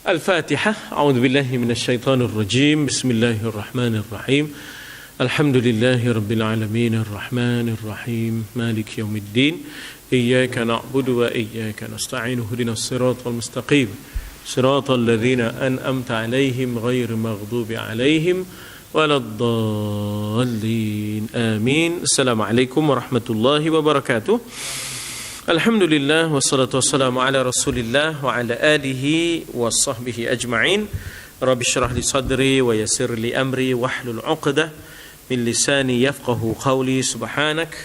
Al-Fatihah. A'udzubillahi minasyaitonirrajim. Bismillahirrahmanirrahim. Alhamdulillahi rabbil alamin arrahmanir rahim maliki yaumiddin. Iyyaka na'budu wa iyyaka nasta'in. Ihdinas siratal mustaqim. Siratal ladzina an'amta 'alaihim ghairil maghdubi 'alaihim waladdallin. Amin. Assalamualaikum warahmatullahi wabarakatuh. Alhamdulillah wassalatu wassalamu ala Rasulillah wa ala alihi wa sahbihi ajma'in. Rabbi shrah li sadri wa yassir li amri wahlul 'uqdah min lisani yafqahu qawli. Subhanak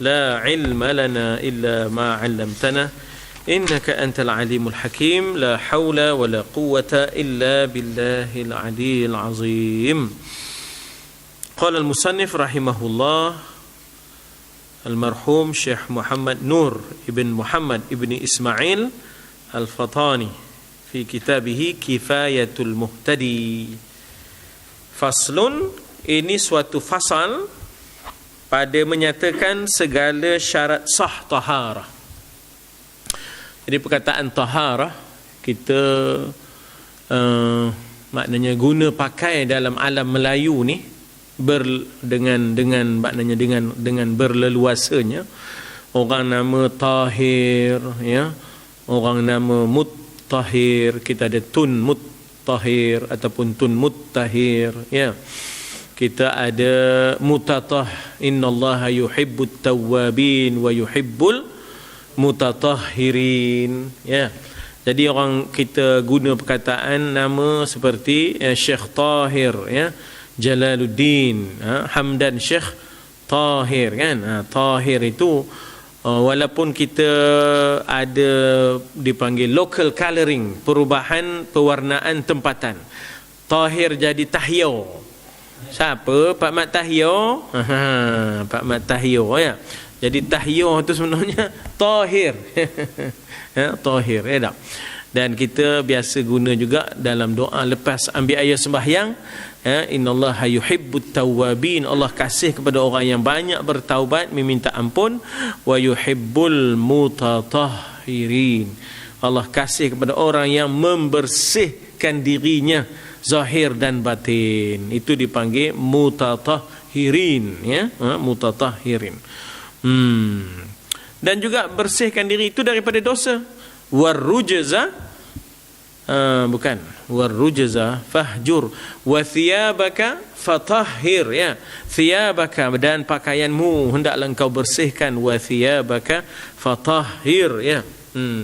la ilma lana illa ma 'allamtana innaka antal alimul hakim. La haula wa la quwwata illa billahil aliyyil azim. Qala al-musannif rahimahullah Al-marhum Syekh Muhammad Nur ibn Muhammad ibn Ismail Al-Fatani fi kitabihi Kifayatul Muhtadi. Faslun, ini suatu fasal pada menyatakan segala syarat sah taharah. Jadi perkataan taharah kita maknanya guna pakai dalam alam Melayu ni dengan berleluasanya. Orang nama tahir, ya, orang nama muttahir, kita ada tun muttahir ataupun tun muttahir, ya. Kita ada mutatah, innallaha yuhibbut tawwabin wa yuhibbul mutatahhirin, ya. Jadi orang kita guna perkataan nama seperti Syekh Tahir, ya, Jalaluddin, Hamdan Syekh Tahir, kan. Tahir itu walaupun kita ada dipanggil local colouring, perubahan pewarnaan tempatan. Tahir jadi Tahyo. Siapa? Pak Mat Tahyo. Pak Mat Tahyo, ya. Jadi Tahyo itu sebenarnya Tahir. Ya, Tahir, ya tak? Dan kita biasa guna juga dalam doa lepas ambil air sembahyang, ya, innallaha yuhibbut tawwabin, Allah kasih kepada orang yang banyak bertaubat, meminta ampun, wa yuhibbul mutatahhirin, Allah kasih kepada orang yang membersihkan dirinya zahir dan batin. Itu dipanggil mutatahhirin, ya, mutatahhirin. Dan juga bersihkan diri itu daripada dosa. Warrujza, bukan warrujza fahjur, wa thiyabaka fatahhir, ya, thiyabaka, dan pakaianmu hendaklah engkau bersihkan, wa thiyabaka fatahhir, ya.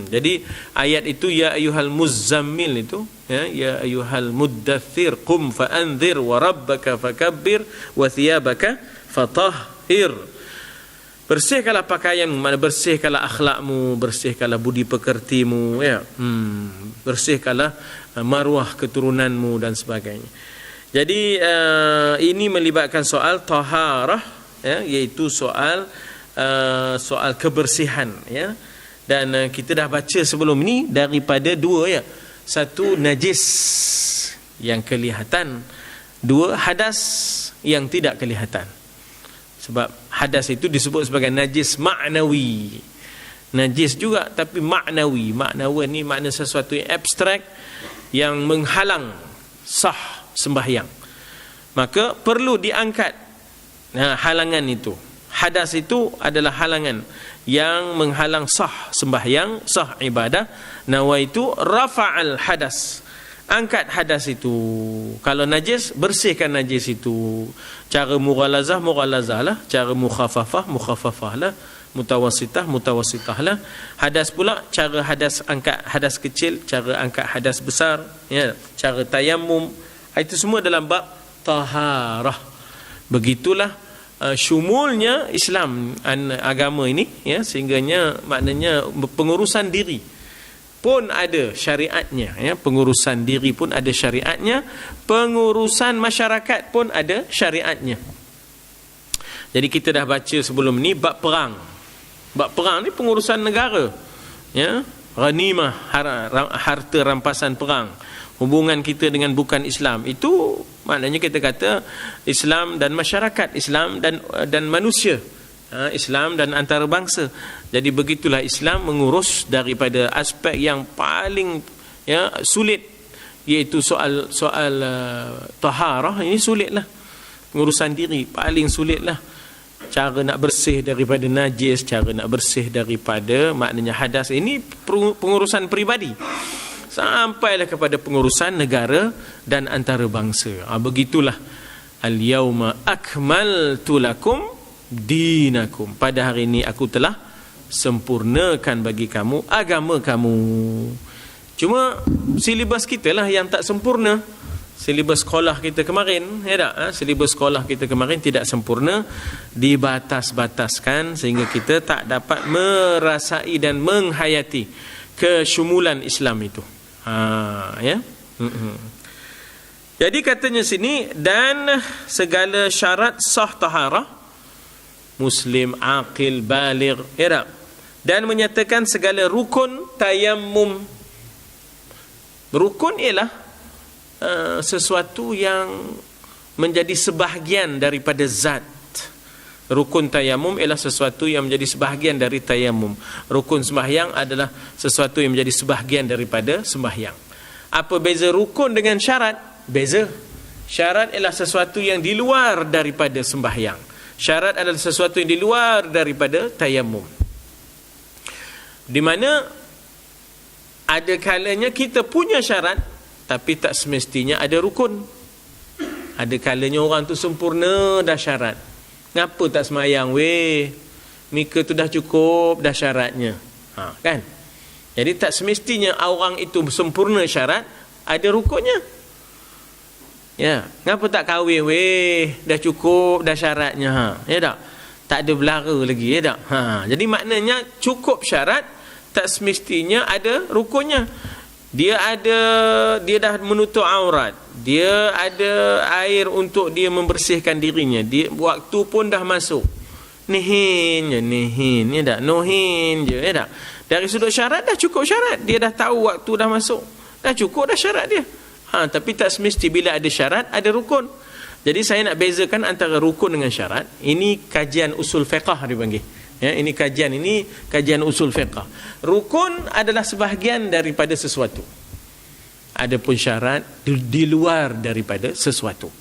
Jadi ayat itu ya ayyuhal muzammil itu, ya, ya ayyuhal muddaththir qum fa'anzir wa rabbaka fakabbir wa thiyabaka fatahhir. Bersihkanlah pakaianmu, mana bersihkanlah akhlakmu, bersihkanlah budi pekertimu, ya. Bersihkanlah maruah keturunanmu dan sebagainya. Jadi ini melibatkan soal taharah, ya, iaitu soal kebersihan, ya. Dan kita dah baca sebelum ini daripada dua, ya. Satu, najis yang kelihatan. Dua, hadas yang tidak kelihatan. Sebab hadas itu disebut sebagai najis ma'nawi. Najis juga tapi ma'nawi. Ma'nawi ni makna sesuatu yang abstrak yang menghalang sah sembahyang. Maka perlu diangkat halangan itu. Hadas itu adalah halangan yang menghalang sah sembahyang, sah ibadah. Nawaitu rafa'al hadas, angkat hadas itu. Kalau najis, bersihkan najis itu. Cara mughalazah lah, cara mukhafafah lah, mutawassitah lah. Hadas pula, cara hadas, angkat hadas kecil, cara angkat hadas besar, ya, cara tayammum. Itu semua dalam bab taharah. Begitulah syumulnya Islam, agama ini, ya, sehingganya maknanya pengurusan diri pun ada syariatnya, ya. Pengurusan diri pun ada syariatnya, pengurusan masyarakat pun ada syariatnya. Jadi kita dah baca sebelum ni bab perang. Bab perang ni pengurusan negara, ya. Ghanimah, harta rampasan perang. Hubungan kita dengan bukan Islam itu maknanya kita kata Islam dan masyarakat, Islam dan manusia, Islam dan antarabangsa. Jadi begitulah Islam mengurus daripada aspek yang paling, ya, sulit iaitu soal taharah, ini sulitlah. Pengurusan diri paling sulitlah. Cara nak bersih daripada najis, cara nak bersih daripada maknanya hadas, ini pengurusan peribadi. Sampailah kepada pengurusan negara dan antarabangsa. Begitulah. Al-yawma akmaltu lakum dinakum. Pada hari ini aku telah sempurnakan bagi kamu agama kamu. Cuma silibus kita lah yang tak sempurna. Silibus sekolah kita kemarin, ya tak? Silibus sekolah kita kemarin tidak sempurna, dibatas-bataskan sehingga kita tak dapat merasai dan menghayati kesyumulan Islam itu. Ya. Jadi katanya sini, dan segala syarat sah taharah, muslim, aqil, baligh, ya tak? Dan menyatakan segala rukun tayammum. Rukun ialah sesuatu yang menjadi sebahagian daripada zat. Rukun tayamum ialah sesuatu yang menjadi sebahagian dari tayamum. Rukun sembahyang adalah sesuatu yang menjadi sebahagian daripada sembahyang. Apa beza rukun dengan syarat? Beza. Syarat ialah sesuatu yang di luar daripada sembahyang. Syarat adalah sesuatu yang di luar daripada tayamum. Di mana ada kalanya kita punya syarat tapi tak semestinya ada rukun. Ada kalanya orang tu sempurna dah syarat. Ngapa tak semayang weh? Mika tu dah cukup dah syaratnya. Kan? Jadi tak semestinya orang itu sempurna syarat ada rukunnya. Ya, ngapa tak kahwin weh? Dah cukup dah syaratnya. Ya tak? Tak ada belara lagi, ya tak? Jadi maknanya cukup syarat tak semestinya ada rukunnya. Dia dah menutup aurat, dia ada air untuk dia membersihkan dirinya, dia waktu pun dah masuk, nihin ya tak, nohin je, ya tak. Dari sudut syarat dah cukup syarat, dia dah tahu waktu dah masuk, dah cukup dah syarat dia. Tapi tak semesti bila ada syarat ada rukun. Jadi saya nak bezakan antara rukun dengan syarat. Ini kajian usul fiqh dipanggil. Ya, ini kajian usul fiqh. Rukun adalah sebahagian daripada sesuatu. Adapun syarat di luar daripada sesuatu.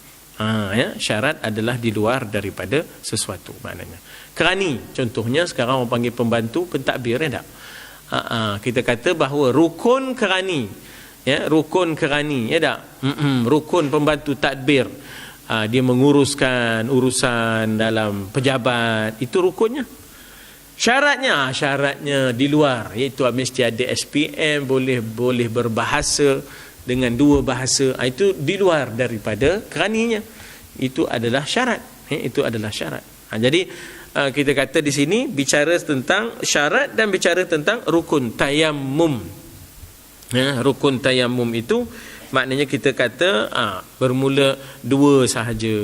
Ya, syarat adalah di luar daripada sesuatu maknanya. Kerani contohnya sekarang orang panggil pembantu pentadbir, ya tak? Kita kata bahawa rukun kerani, ya, rukun kerani, ya tak? Rukun pembantu tadbir. Dia menguruskan urusan dalam pejabat, itu rukunnya. Syaratnya di luar, iaitu mesti ada SPM, boleh berbahasa dengan dua bahasa. Itu di luar daripada keraninya. Itu adalah syarat. Itu adalah syarat. Jadi kita kata di sini bicara tentang syarat dan bicara tentang rukun tayammum. Rukun tayammum itu maknanya kita kata bermula dua sahaja,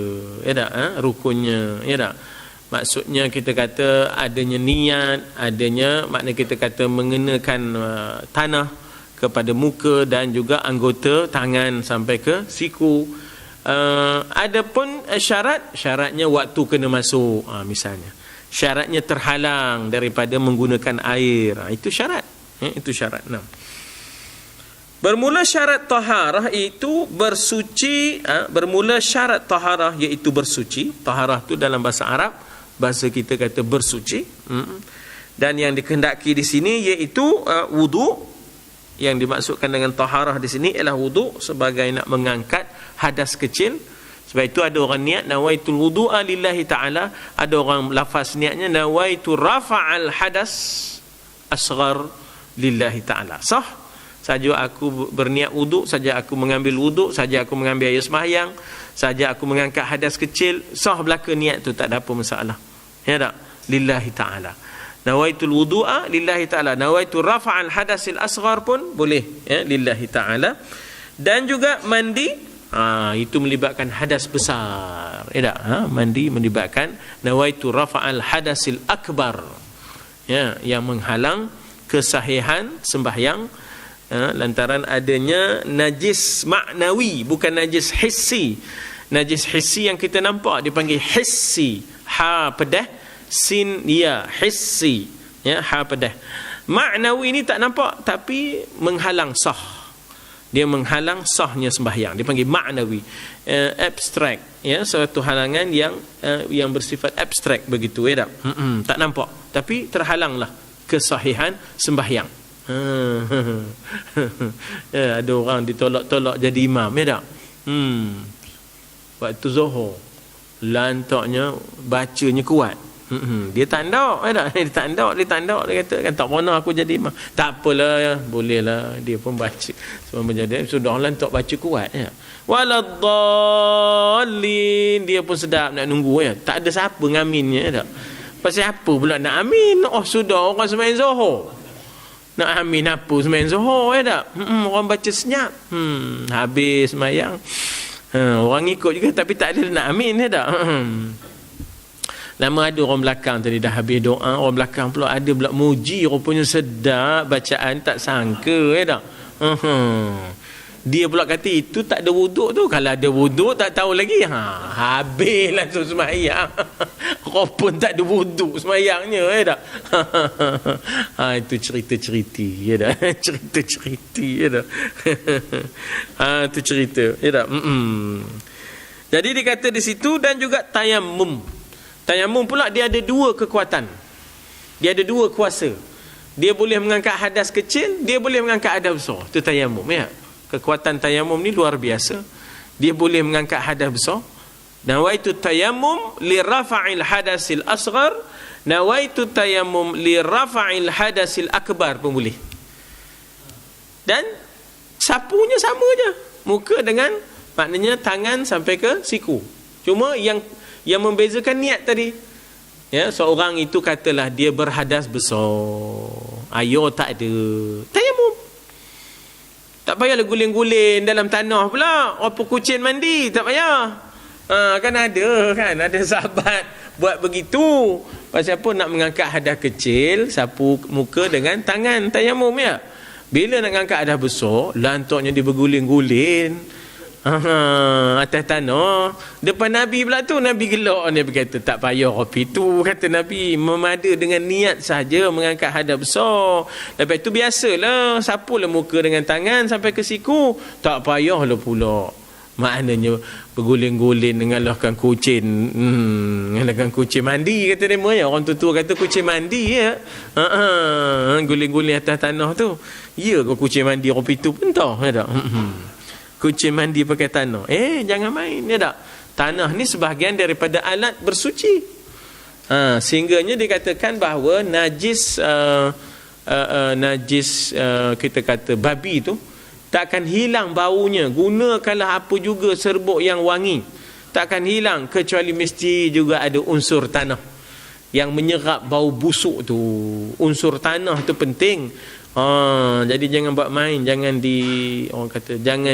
ya tak? Rukunnya, ya tak? Maksudnya kita kata adanya niat, adanya makna kita kata mengenakan tanah kepada muka dan juga anggota tangan sampai ke siku. Adapun syaratnya waktu kena masuk, misalnya. Syaratnya terhalang daripada menggunakan air. Itu syarat. Itu syarat. Bermula syarat taharah itu bersuci. Bermula syarat taharah iaitu bersuci. Taharah itu dalam bahasa Arab, bahasa kita kata bersuci. Dan yang dikehendaki di sini iaitu wudu. Yang dimaksudkan dengan taharah di sini ialah wudu sebagai nak mengangkat hadas kecil. Sebab itu ada orang niat nawaitul wudu'a lillahi ta'ala, ada orang lafaz niatnya nawaitu rafa'al hadas asghar lillahi ta'ala. Sah saja aku berniat wudu, saja aku mengambil wudu, saja aku mengambil air sembahyang, saja aku mengangkat hadas kecil, sah belaka niat tu, tak ada apa masalah. Ya tak? Lillahi ta'ala. Nawaitul wudu'a lillahi ta'ala, nawaitu rafa'al hadasil asghar pun boleh, ya, lillahi ta'ala. Dan juga mandi, itu melibatkan hadas besar, ya tak? Mandi melibatkan nawaitu rafa'al hadasil akbar, ya, yang menghalang kesahihan sembahyang lantaran adanya najis maknawi, bukan najis hissi. Najis hissi yang kita nampak dipanggil hissi, ha pedah, sin ya, hissi, ya, ha pedah. Maknawi ini tak nampak tapi menghalang sah. Dia menghalang sahnya sembahyang. Dia panggil ma'nawi, abstrak, ya, suatu halangan yang bersifat abstrak begitu, ya tak? Tak nampak, tapi terhalanglah kesahihan sembahyang. Ya, ada orang ditolak-tolak jadi imam, ya tak? Waktu Zuhur lantaknya bacanya kuat. Dia tandak, dia tandak, dia kata kan tak pernah aku jadi imam. Tak apalah, ya, bolehlah, dia pun baca semua menjadi sudah lantak baca kuat, ya. Waladdallin, dia pun sedap nak nunggu, ya. Tak ada siapa ngaminnya, ya tak? Pasal apa pula nak amin? Oh, sudah orang sembahyang Zuhur. Nak amin apa sembahyang Zuhur, ya tak? Orang baca senyap. Habis sembahyang. Orang ikut juga tapi tak ada nak amin, ya tak? Lama ada orang belakang tadi dah habis doa, orang belakang pula ada pula muji, rupanya sedap bacaan, tak sangka, ya tak? Dia pula kata itu tak ada wuduk tu. Kalau ada wuduk tak tahu lagi. Habislah tu sembahyang. Orang pun tak ada wuduk sembahyangnya, ya tak? Itu cerita-cerita, ya tak? Cerita-cerita, ya tak? Itu cerita, ya tak? Jadi dikata di situ, dan juga tayamum. Tayamum pula dia ada dua kekuatan. Dia ada dua kuasa. Dia boleh mengangkat hadas kecil, dia boleh mengangkat hadas besar. Itu tayamum, ya. Kekuatan tayamum ni luar biasa. Dia boleh mengangkat hadas besar. Nawaitu tayamum li rafa'il hadasil asghar, nawaitu tayamum li rafa'il hadasil akbar pun boleh. Dan sapunya sama je. Muka dengan, maknanya tangan sampai ke siku. Cuma yang membezakan niat tadi, ya, seorang itu katalah dia berhadas besar, air tak ada, tayamum. Tak payahlah guling-guling dalam tanah pula, apa kucing mandi, tak payah. Kan ada sahabat buat begitu. Pasal apa? Nak mengangkat hadas kecil, sapu muka dengan tangan, tayamum, ya. Bila nak mengangkat hadas besar, lantaknya dia berguling-guling atas tanah depan Nabi pula tu. Nabi gelak, Nabi kata tak payah kopi tu, kata Nabi, memada dengan niat saja mengangkat hadas besar. Lepas tu biasalah sapulah muka dengan tangan sampai ke siku, tak payahlah pula maknanya berguling-guling mengalahkan kucing, mengalahkan kucing mandi, kata dia, ya. Orang tua kata kucing mandi, ya. Guling-guling atas tanah tu, ya ke kucing mandi kopi tu pun tahu, ya tak? Kucing mandi pakai tanah, jangan main, ya tak? Tanah ni sebahagian daripada alat bersuci, sehingganya dikatakan bahawa najis kita kata babi tu takkan hilang baunya, gunakanlah apa juga serbuk yang wangi, takkan hilang kecuali mesti juga ada unsur tanah yang menyerap bau busuk tu. Unsur tanah tu penting. Jadi jangan buat main, jangan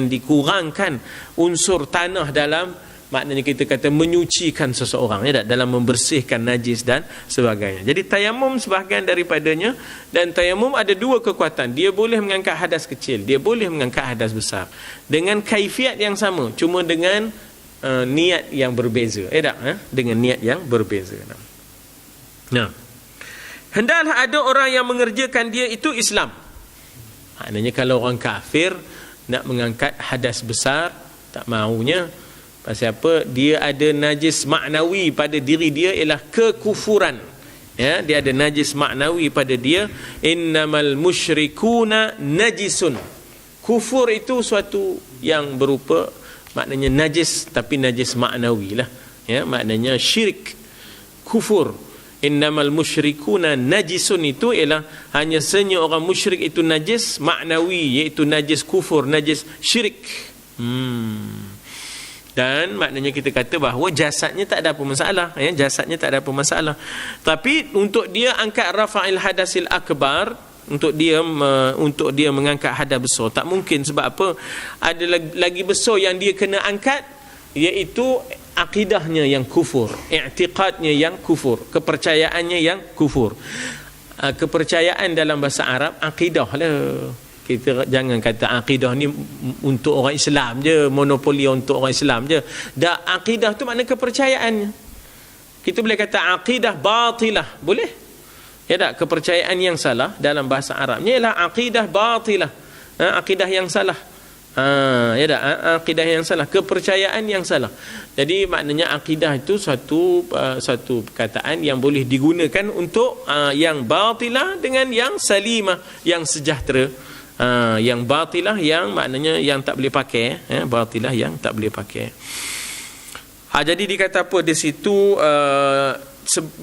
dikurangkan unsur tanah dalam, maknanya kita kata menyucikan seseorang, ya, dalam membersihkan najis dan sebagainya. Jadi tayamum sebahagian daripadanya, dan tayamum ada dua kekuatan. Dia boleh mengangkat hadas kecil, dia boleh mengangkat hadas besar dengan kaifiat yang sama, cuma dengan niat yang berbeza, ya tak? Dengan niat yang berbeza. Nah, hendaklah ada orang yang mengerjakan dia itu Islam. Maknanya kalau orang kafir nak mengangkat hadas besar, tak maunya. Pasal apa? Dia ada najis maknawi pada diri dia, ialah kekufuran. Ya, dia ada najis maknawi pada dia. Innamal musyrikuna najisun. Kufur itu suatu yang berupa, maknanya najis, tapi najis maknawi lah. Ya, maknanya syirik, kufur. Innamal musyrikuna najisun itu ialah hanya senya orang musyrik itu najis maknawi, iaitu najis kufur, najis syirik. Dan maknanya kita kata bahawa jasadnya tak ada apa masalah, ya, jasadnya tak ada apa masalah. Tapi untuk dia angkat rafa'il hadasil akbar, untuk dia mengangkat hadas besar, tak mungkin. Sebab apa? Ada lagi besar yang dia kena angkat, iaitu akidahnya yang kufur, i'tiqadnya yang kufur, kepercayaannya yang kufur. Kepercayaan dalam bahasa Arab akidah lah. Kita jangan kata akidah ni untuk orang Islam je, monopoli untuk orang Islam je. Dah, akidah tu makna kepercayaannya. Kita boleh kata akidah batilah, boleh? Ya tak? Kepercayaan yang salah dalam bahasa Arabnya ialah akidah batilah, akidah yang salah. Ya tak? Akidah yang salah, kepercayaan yang salah. Jadi maknanya akidah itu satu perkataan yang boleh digunakan untuk yang batilah dengan yang salimah, yang sejahtera. Yang batilah yang maknanya yang tak boleh pakai, batilah yang tak boleh pakai. Jadi dikata apa di situ,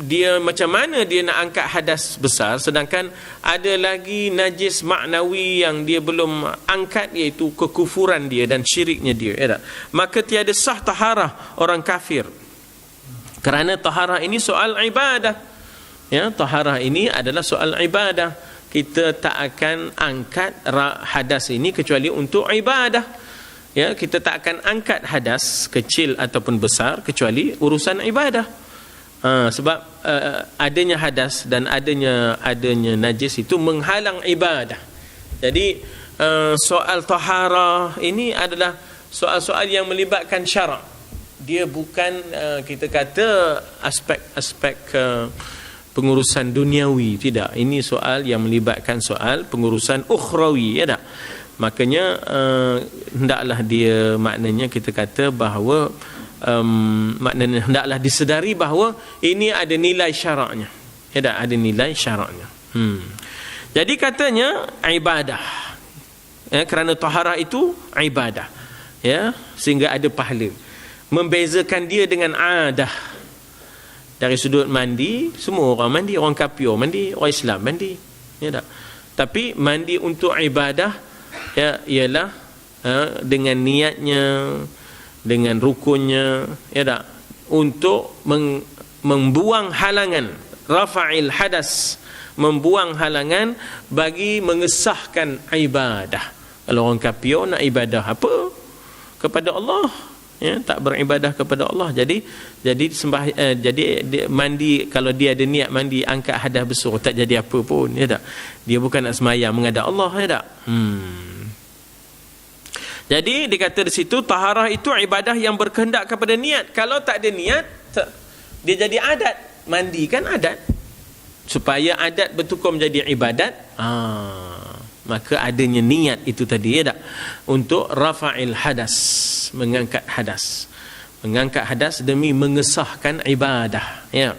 dia macam mana dia nak angkat hadas besar, sedangkan ada lagi najis maknawi yang dia belum angkat, iaitu kekufuran dia dan syiriknya dia, ya tak? Maka tiada sah taharah orang kafir, kerana taharah ini soal ibadah, ya, taharah ini adalah soal ibadah. Kita tak akan angkat hadas ini kecuali untuk ibadah, ya. Kita tak akan angkat hadas kecil ataupun besar kecuali urusan ibadah. Sebab adanya hadas dan adanya najis itu menghalang ibadah. Jadi soal taharah ini adalah soal-soal yang melibatkan syarak. Dia bukan kita kata aspek pengurusan duniawi, tidak. Ini soal yang melibatkan soal pengurusan ukhrawi, ya tak? Makanya hendaklah dia, maknanya kita kata bahawa maknanya hendaklah disedari bahawa ini ada nilai syaraknya, ya tak? Ada nilai syaraknya. Jadi katanya ibadah, ya, kerana taharah itu ibadah, ya, sehingga ada pahala. Membezakan dia dengan adah. Dari sudut mandi, semua orang mandi, orang kafir mandi, orang Islam mandi, ya tak? Tapi mandi untuk ibadah, ya, ialah dengan niatnya, dengan rukunnya, ya tak? Untuk membuang halangan, rafa'il hadas, membuang halangan bagi mengesahkan ibadah. Kalau orang kafir nak ibadah apa? Kepada Allah, ya, tak beribadah kepada Allah. Jadi mandi, kalau dia ada niat mandi angkat hadas besar, tak jadi apa pun, ya tak? Dia bukan nak semayang menghadap Allah, ya tak? Jadi dikata di situ taharah itu ibadah yang berkehendak kepada niat. Kalau tak ada niat, dia jadi adat. Mandi kan adat. Supaya adat bertukar menjadi ibadat, maka adanya niat itu tadi, ya tak? Untuk rafa'il hadas, mengangkat hadas. Mengangkat hadas demi mengesahkan ibadah, ya.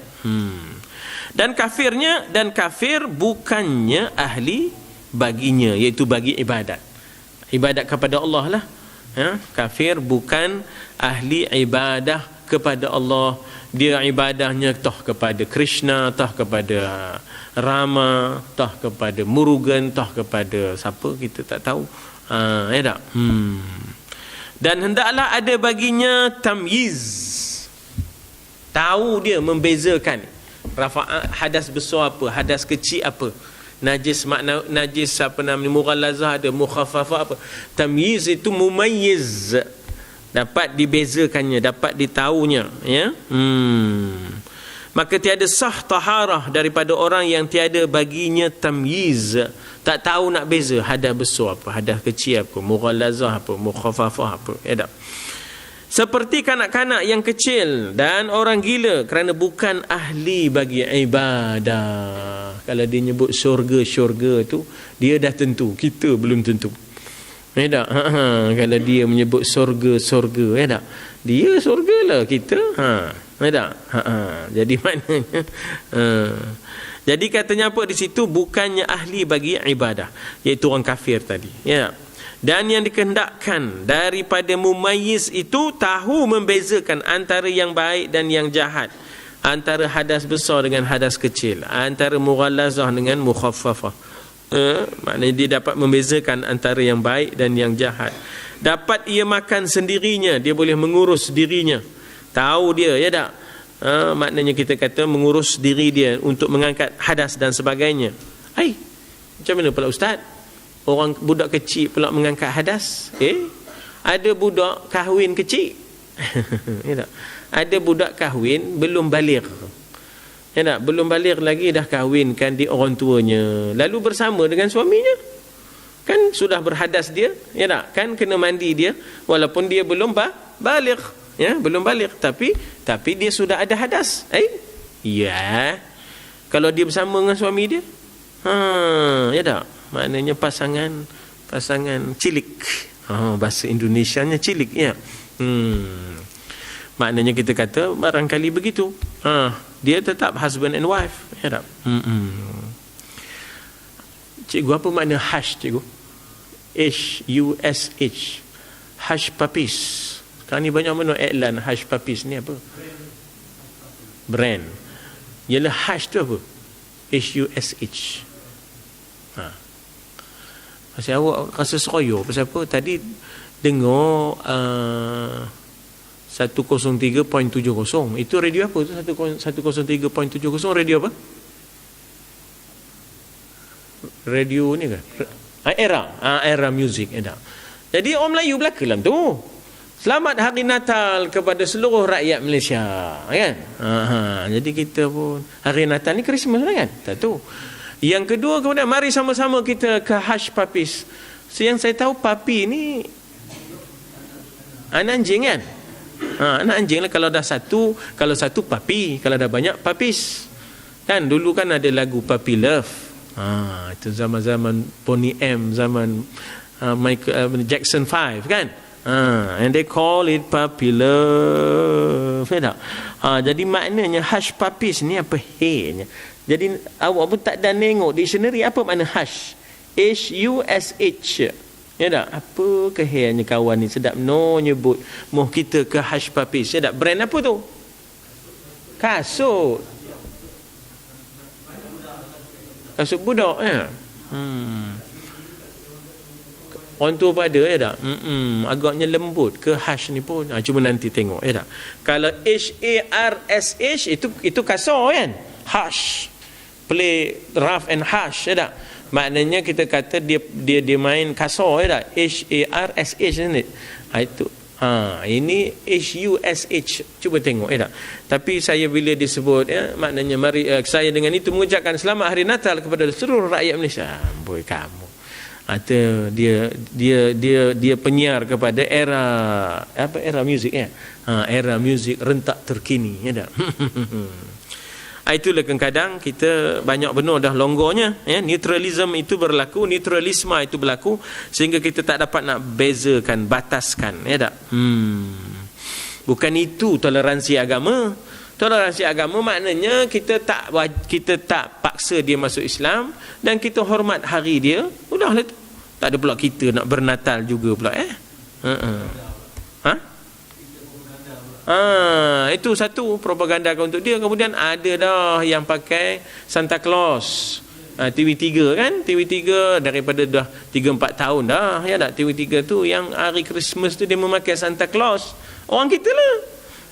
Dan kafir bukannya ahli baginya, iaitu bagi ibadat. Ibadat kepada Allah lah, ya. Kafir bukan ahli ibadah kepada Allah. Dia ibadahnya toh kepada Krishna, toh kepada Rama, toh kepada Murugan, toh kepada siapa kita tak tahu, ya tak? Dan hendaklah ada baginya tamyiz, tahu dia membezakan hadas besar apa, hadas kecil apa, najis makna najis apa namanya, mughallazah ada, mukhaffafah apa. Tamyiz itu mumayyiz, dapat dibezakannya, dapat ditahunya, ya. Maka tiada sah taharah daripada orang yang tiada baginya tamyiz, tak tahu nak beza hadas besar apa, hadas kecil apa, mughallazah apa, mukhaffafah apa, ya tak? Seperti kanak-kanak yang kecil dan orang gila, kerana bukan ahli bagi ibadah. Kalau dia nyebut syurga tu, dia dah tentu, kita belum tentu, ya tak? Kalau dia menyebut surga, ya tak? Dia surga lah, kita, ya tak? Jadi maknanya, jadi katanya apa di situ, bukannya ahli bagi ibadah, iaitu orang kafir tadi, ya. Dan yang dikehendakkan daripada mumayyiz itu tahu membezakan antara yang baik dan yang jahat, antara hadas besar dengan hadas kecil, antara mughallazah dengan mukhaffafah. Maknanya dia dapat membezakan antara yang baik dan yang jahat. Dapat ia makan sendirinya, dia boleh mengurus dirinya, tahu dia, ya tak? Maknanya kita kata mengurus diri dia untuk mengangkat hadas dan sebagainya. Macam mana pula ustaz? Orang budak kecil pula mengangkat hadas? Ada budak kahwin kecil. Ya tak? Ada budak kahwin belum baligh. Ya tak? Belum baligh lagi dah kahwinkan di orang tuanya, lalu bersama dengan suaminya. Kan sudah berhadas dia, ya tak? Kan kena mandi dia walaupun dia belum baligh, ya, belum baligh, tapi dia sudah ada hadas. Ya. Kalau dia bersama dengan suami dia, ya tak? Maknanya pasangan cilik, Bahasa Indonesianya cilik ya. Maknanya kita kata barangkali begitu. Dia tetap husband and wife, ya tak? Cikgu, apa makna hush, cikgu? H-U-S-H. Hush puppies. Sekarang ni banyak mana iklan hush puppies ni apa? Brand. Ialah hush tu apa? H-U-S-H. Pasal awak rasa seroyo. Pasal apa? Tadi dengar 103.70. Itu radio apa tu? 103.70 radio apa? Radio ni ke? Era Music. Jadi orang Melayu belaka dalam tu. Selamat Hari Natal kepada seluruh rakyat Malaysia, kan? Jadi kita pun Hari Natal ni Christmas lah, kan? Tak tahu. Yang kedua, kemudian mari sama-sama kita ke hush puppies. Yang saya tahu papi ni anak anjing, kan? Anak anjing lah. Kalau satu papi, kalau dah banyak puppies. Kan dulu kan ada lagu Puppy Love. Itu zaman-zaman Boney M, zaman Michael Jackson 5, kan? And they call it Puppy Love. Jadi maknanya hush puppies ni apa he-nya? Jadi awak pun tak dah tengok dictionary apa makna hush. H-U-S-H. Ya tak? Apa keheannya kawan ni sedap no nyebut moh kita ke hush puppies. Ya tak? Brand apa tu? Kasut. Kasut budak, ya. Orang tua pada, ya tak? Agaknya lembut ke hush ni pun. Cuma nanti tengok, ya tak? Kalau H-A-R-S-H itu kasar, kan? Hush. Play rough and harsh, ya tak? Maknanya kita kata dia main kasar, ya tak? H-A-R-S-H ni. Itu. Ini H-U-S-H. Cuba tengok, ya tak? Tapi saya bila disebut, ya, maknanya mari saya dengan itu mengucapkan selamat Hari Natal kepada seluruh rakyat Malaysia. Boy kamu. Atau dia penyiar kepada era muzik, ya. Era muzik rentak terkini, ya tak? Itulah kadang-kadang kita banyak benar dah longgarnya, ya. Neutralism itu berlaku, neutralisme itu berlaku, sehingga kita tak dapat nak bezakan, bataskan, ya tak? Bukan itu toleransi agama. Toleransi agama maknanya kita tak paksa dia masuk Islam dan kita hormat hari dia. Udahlah tu. Tak ada pula kita nak bernatal juga pula, itu satu propaganda untuk dia. Kemudian ada dah yang pakai Santa Claus. TV3, kan? TV3 daripada dah 3-4 tahun dah, ya tak? TV3 tu yang hari Christmas tu dia memakai Santa Claus. Orang kita lah.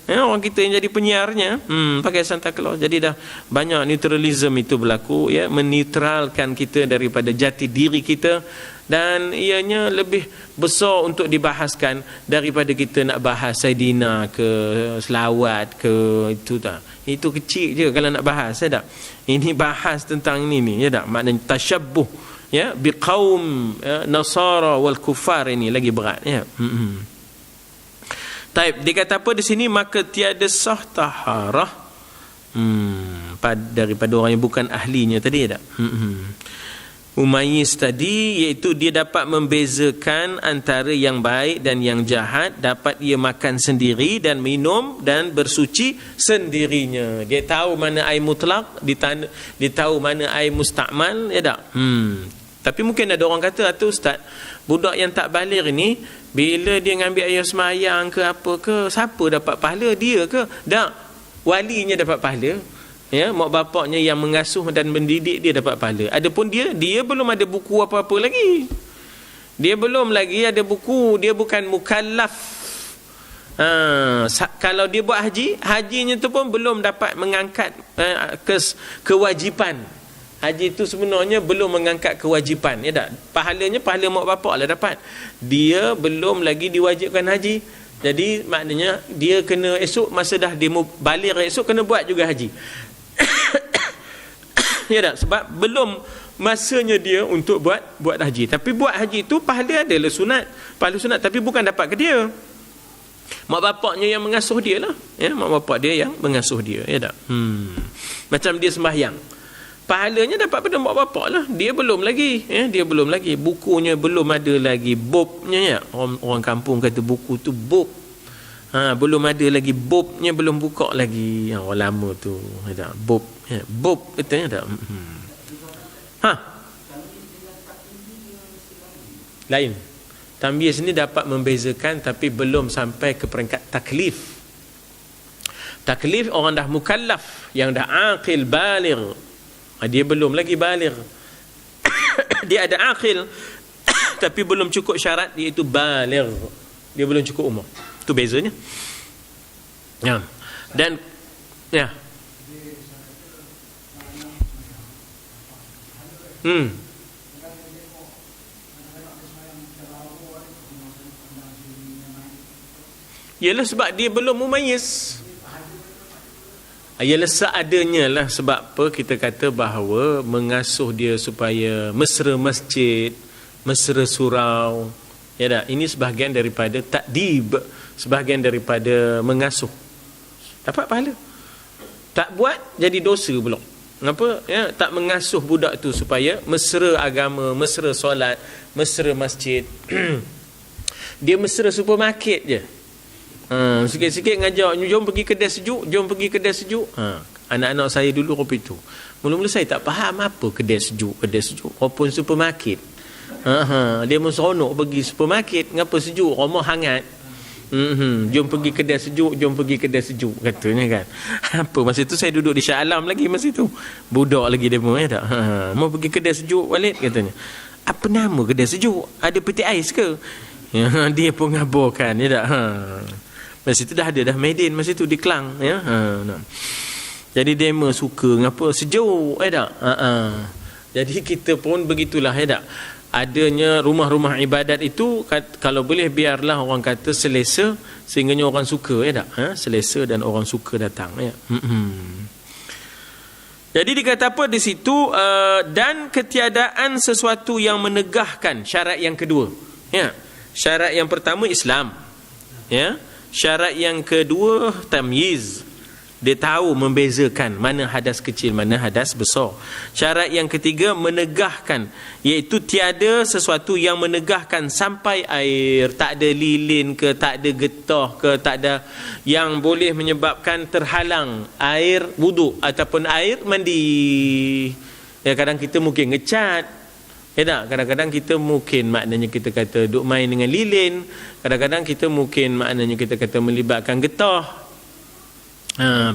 Ya, orang kita yang jadi penyiarnya pakai Santa Claus. Jadi dah banyak neutralism itu berlaku, ya, menetralkan kita daripada jati diri kita, dan ianya lebih besar untuk dibahaskan daripada kita nak bahas Saidina ke selawat ke itu tak. Itu kecil je kalau nak bahas, ya tak? Ini bahas tentang ini, ya tak? Maknanya tasyabbuh, ya, biqaum, ya, Nasara wal kufar, ini lagi berat, ya. Taib, dia kata apa di sini? Maka tiada sah taharah daripada orang yang bukan ahlinya tadi, tak? Umayyiz tadi, iaitu dia dapat membezakan antara yang baik dan yang jahat, dapat ia makan sendiri dan minum dan bersuci sendirinya. Dia tahu mana air mutlak, dia tahu mana air mustakmal, ya tak? Tapi mungkin ada orang kata, tu ustaz, budak yang tak baligh ini bila dia ngambil air semayang ke apa ke, siapa dapat pahala? Dia ke? Tak. Walinya dapat pahala. Ya, mak bapaknya yang mengasuh dan mendidik dia dapat pahala. Adapun dia belum ada buku apa-apa lagi. Dia belum lagi ada buku, dia bukan mukallaf. Kalau dia buat hajinya tu pun belum dapat mengangkat kewajipan. Haji itu sebenarnya belum mengangkat kewajipan, ya tak? Pahalanya pahala mak bapak lah dapat. Dia belum lagi diwajibkan haji. Jadi maknanya dia kena esok, masa dah dia baligh esok, kena buat juga haji. Ya tak? Sebab belum masanya dia untuk buat haji. Tapi buat haji itu pahala adalah sunat. Pahala sunat, tapi bukan dapat ke dia. Mak bapaknya yang mengasuh dia lah, ya, mak bapak dia yang mengasuh dia, ya tak? Macam dia sembahyang. pahalanya dapat pada mak bapak lah. Dia belum lagi, dia belum lagi, bukunya belum ada lagi bobnya, ya. Orang kampung kata buku tu bob. Belum ada lagi bobnya, belum buka lagi. Orang lama tu ada bob, bob katanya tak. Lain. Tamyiz ni dapat membezakan, tapi belum sampai ke peringkat taklif. Taklif orang dah mukallaf, yang dah aqil baligh. Dia belum lagi baligh. Dia ada aqil tapi belum cukup syarat, iaitu baligh. Dia belum cukup umur. Itu bezanya. Ya. Dan ya. Ialah sebab dia belum mumayyiz. Ialah seadanya lah. Sebab apa kita kata bahawa mengasuh dia supaya mesra masjid, mesra surau, ya tak? Ini sebahagian daripada takdib, sebahagian daripada mengasuh. Dapat pahala. Tak buat jadi dosa pula. Kenapa? Ya, tak mengasuh budak tu supaya mesra agama, mesra solat, mesra masjid. Dia mesra supermarket je. Sikit-sikit ngajak, jom pergi kedai sejuk, jom pergi kedai sejuk. Anak-anak saya dulu rupa itu. Mula-mula saya tak faham apa kedai sejuk. Rupa supermarket. Dia seronok pergi supermarket. Ngapa sejuk? Rumah hangat. Jom pergi kedai sejuk, jom pergi kedai sejuk, katanya kan. Apa masa tu saya duduk di Shah Alam lagi masa tu. Budak lagi demo, tak? Mau pergi kedai sejuk balik, katanya. Apa nama kedai sejuk? Ada peti ais ke? Dia pun ngabarkan, ya tak? Masa tu dah ada dah Medin masa tu di Kelang, ya. Jadi demo suka ngapa sejuk, ya tak? Jadi kita pun begitulah, ya tak? Adanya rumah-rumah ibadat itu, kalau boleh biarlah orang kata selesa, sehingga orang suka, ya tak? Selesa dan orang suka datang, ya. Jadi dikata apa di situ, dan ketiadaan sesuatu yang menegahkan, syarat yang kedua, ya. Syarat yang pertama Islam, ya. Syarat yang kedua tamyiz. Dia tahu membezakan mana hadas kecil, mana hadas besar. Syarat yang ketiga menegahkan, iaitu tiada sesuatu yang menegahkan sampai air, tak ada lilin ke, tak ada getah ke, tak ada yang boleh menyebabkan terhalang air wuduk ataupun air mandi. Ya, kadang kita mungkin ngecat, ya tak? Kadang-kadang kita mungkin maknanya kita kata duk main dengan lilin. Kadang-kadang kita mungkin maknanya kita kata melibatkan getah.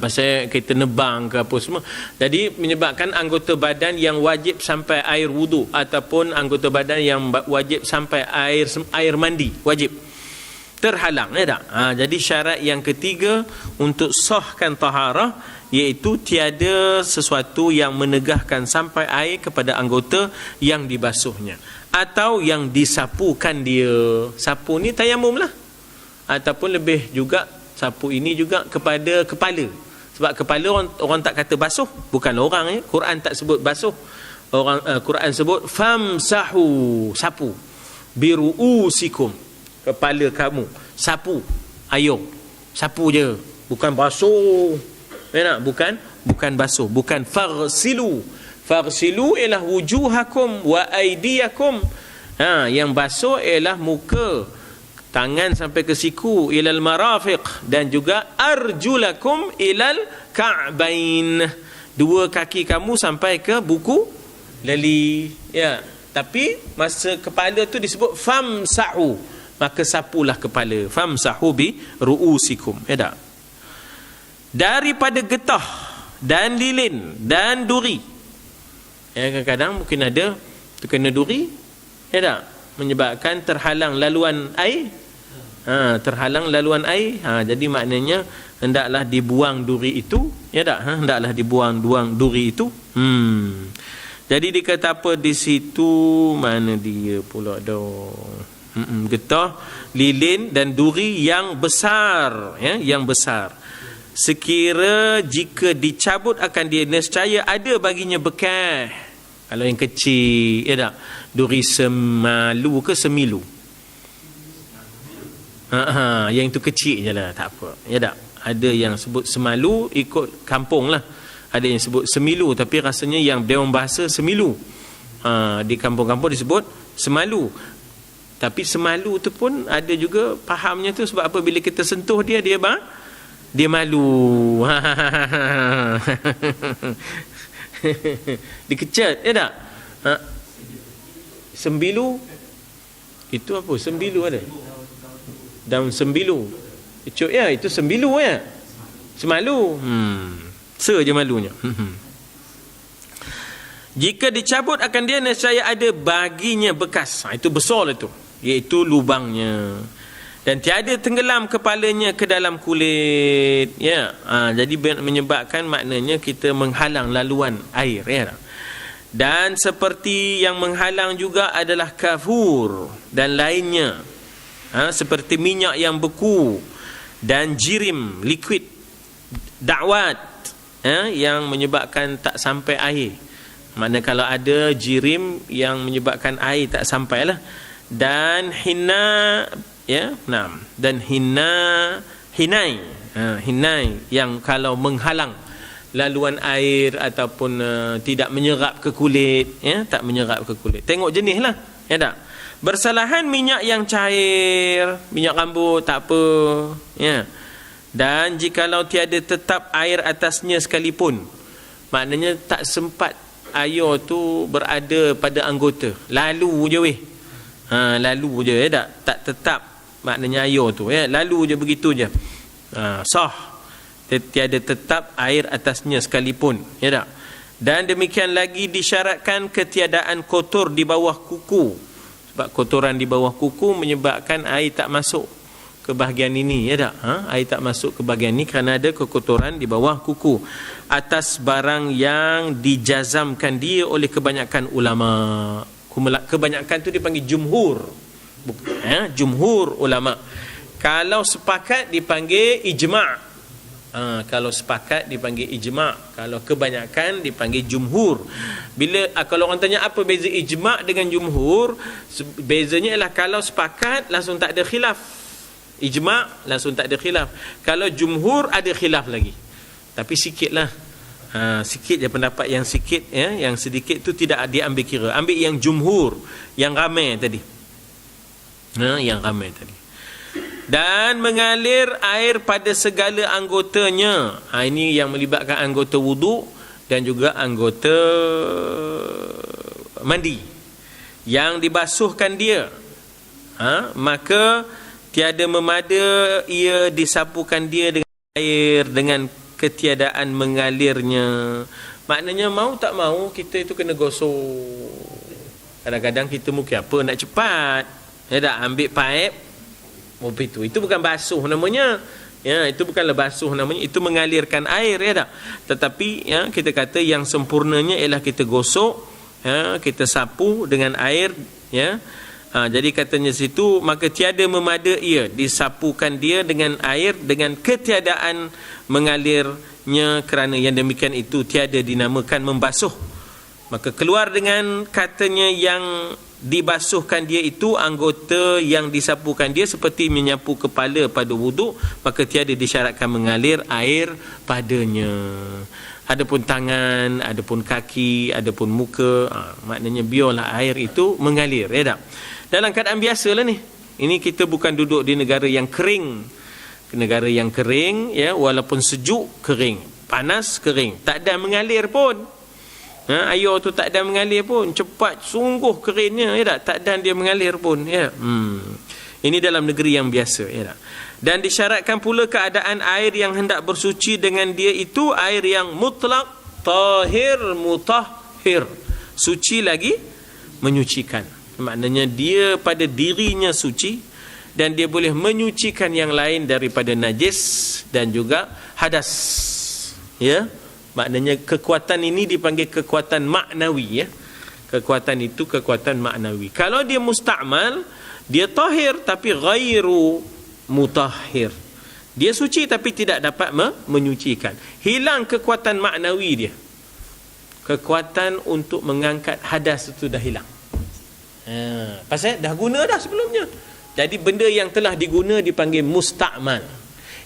Pasal kita nebang ke apa semua. Jadi menyebabkan anggota badan yang wajib sampai air wudu, ataupun anggota badan yang wajib sampai air mandi, wajib terhalang, ya tak? Jadi syarat yang ketiga untuk sahkan taharah, iaitu tiada sesuatu yang menegahkan sampai air kepada anggota yang dibasuhnya atau yang disapukan dia. Sapu ni tayamum lah, ataupun lebih juga sapu ini juga kepada kepala. Sebab kepala orang tak kata basuh, bukan orang, ya. Quran tak sebut basuh. Quran sebut famsahu, sapu, biruusikum, kepala kamu, sapu. Ayo, sapu je, bukan basuh. Enak? Bukan basuh, bukan farsilu. Farsilu ialah wujuhakum wa aidiyakum. Yang basuh ialah muka, tangan sampai ke siku, ilal marafiq, dan juga arjulakum ilal ka'bain, dua kaki kamu sampai ke buku lali, ya. Tapi masa kepala tu disebut famsahu, maka sapulah kepala, famsahu bi ruusikum, ya tak? Daripada getah dan lilin dan duri, ya, kadang-kadang mungkin ada terkena duri, ya tak? Menyebabkan terhalang laluan air. Terhalang laluan air. Jadi maknanya hendaklah dibuang duri itu, ya tak? Hendaklah dibuang duri itu. Jadi dikata apa di situ, mana dia pula dah? Getah, lilin dan duri yang besar, ya, yang besar. Sekira jika dicabut akan dia, nescaya ada baginya bekas. Kalau yang kecil, ya tak? Duri semalu ke semilu? Yang itu kecil je lah, tak apa, ya tak? Ada yang sebut semalu, ikut kampung lah. ada yang sebut semilu, tapi rasanya yang Dewan Bahasa semilu. Di kampung-kampung disebut semalu. Tapi semalu tu pun ada juga fahamnya tu sebab apa, bila kita sentuh dia dia malu. Dikecat, ya tak? Sembilu itu apa? Sembilu ada. Daun sembilu. Ya, itu sembilu ya. Semalu. Je malunya. Jika dicabut akan dia, nescaya ada baginya bekas. Itu besar itu, iaitu lubangnya. Dan tiada tenggelam kepalanya ke dalam kulit. Ya, jadi menyebabkan maknanya kita menghalang laluan air. Ya. Dan seperti yang menghalang juga adalah kafur dan lainnya. Seperti minyak yang beku dan jirim, liquid, dakwat, yang menyebabkan tak sampai air. Maknanya kalau ada jirim yang menyebabkan air tak sampai lah. Dan hinai, hinai yang kalau menghalang laluan air ataupun tidak menyerap ke kulit, tak menyerap ke kulit. Tengok jenis lah, ya tak? Bersalahan minyak yang cair, minyak rambut tak apa, ya. Dan jikalau tiada tetap air atasnya sekalipun, maknanya tak sempat air tu berada pada anggota, lalu je weh. Lalu je, ya tak tetap maknanya air tu, ya, lalu je begitu je. Sah, tiada tetap air atasnya sekalipun, ya tak? Dan demikian lagi disyaratkan ketiadaan kotor di bawah kuku, sebab kotoran di bawah kuku menyebabkan air tak masuk ke bahagian ini, ya tak? Air tak masuk ke bahagian ini kerana ada kekotoran di bawah kuku, atas barang yang dijazamkan dia oleh kebanyakan ulama. Kebanyakan tu dipanggil jumhur, jumhur ulama. Kalau sepakat dipanggil ijma'. Kalau sepakat dipanggil ijma', kalau kebanyakan dipanggil jumhur. Bila kalau orang tanya apa beza ijma' dengan jumhur, bezanya ialah kalau sepakat langsung tak ada khilaf. Ijma' langsung tak ada khilaf. Kalau jumhur ada khilaf lagi, tapi sikitlah. Sikit je pendapat yang sikit, ya, yang sedikit tu tidak diambil kira. Ambil yang jumhur, yang ramai tadi. Yang ramai tadi. Dan mengalir air pada segala anggotanya. Ini yang melibatkan anggota wuduk dan juga anggota mandi yang dibasuhkan dia. Maka tiada memada ia disapukan dia dengan air dengan ketiadaan mengalirnya. Maknanya mau tak mau kita itu kena gosok. Kadang-kadang kita mungkin apa nak cepat, ya tak, ambil paip, itu bukan basuh namanya, ya, itu bukanlah basuh namanya, itu mengalirkan air, ya tak. Tetapi ya, kita kata yang sempurnanya ialah kita gosok, ya, kita sapu dengan air, ya. Jadi katanya situ, maka tiada memada ia disapukan dia dengan air dengan ketiadaan mengalirnya, kerana yang demikian itu tiada dinamakan membasuh. Maka keluar dengan katanya yang dibasuhkan dia itu anggota yang disapukan dia seperti menyapu kepala pada wuduk, maka tiada disyaratkan mengalir air padanya. Adapun tangan, adapun kaki, adapun muka, maknanya biarlah air itu mengalir, ya tak? Dalam keadaan biasa lah ni. Ini kita bukan duduk di negara yang kering. Negara yang kering, ya, walaupun sejuk kering, panas kering, tak ada mengalir pun. Air tu tak ada mengalir pun, cepat sungguh keringnya, ya tak ada dia mengalir pun, ya. Ini dalam negeri yang biasa, ya tak? Dan disyaratkan pula keadaan air yang hendak bersuci dengan dia itu air yang mutlak, tahir, mutahhir, suci lagi menyucikan. Maknanya dia pada dirinya suci dan dia boleh menyucikan yang lain daripada najis dan juga hadas, ya. Maknanya kekuatan ini dipanggil kekuatan maknawi, ya. Kekuatan itu kekuatan maknawi. Kalau dia musta'mal, dia tahir tapi ghairu mutahhir. Dia suci tapi tidak dapat menyucikan. Hilang kekuatan maknawi dia. Kekuatan untuk mengangkat hadas itu dah hilang. Pasal dah guna dah sebelumnya. Jadi benda yang telah diguna dipanggil musta'mal.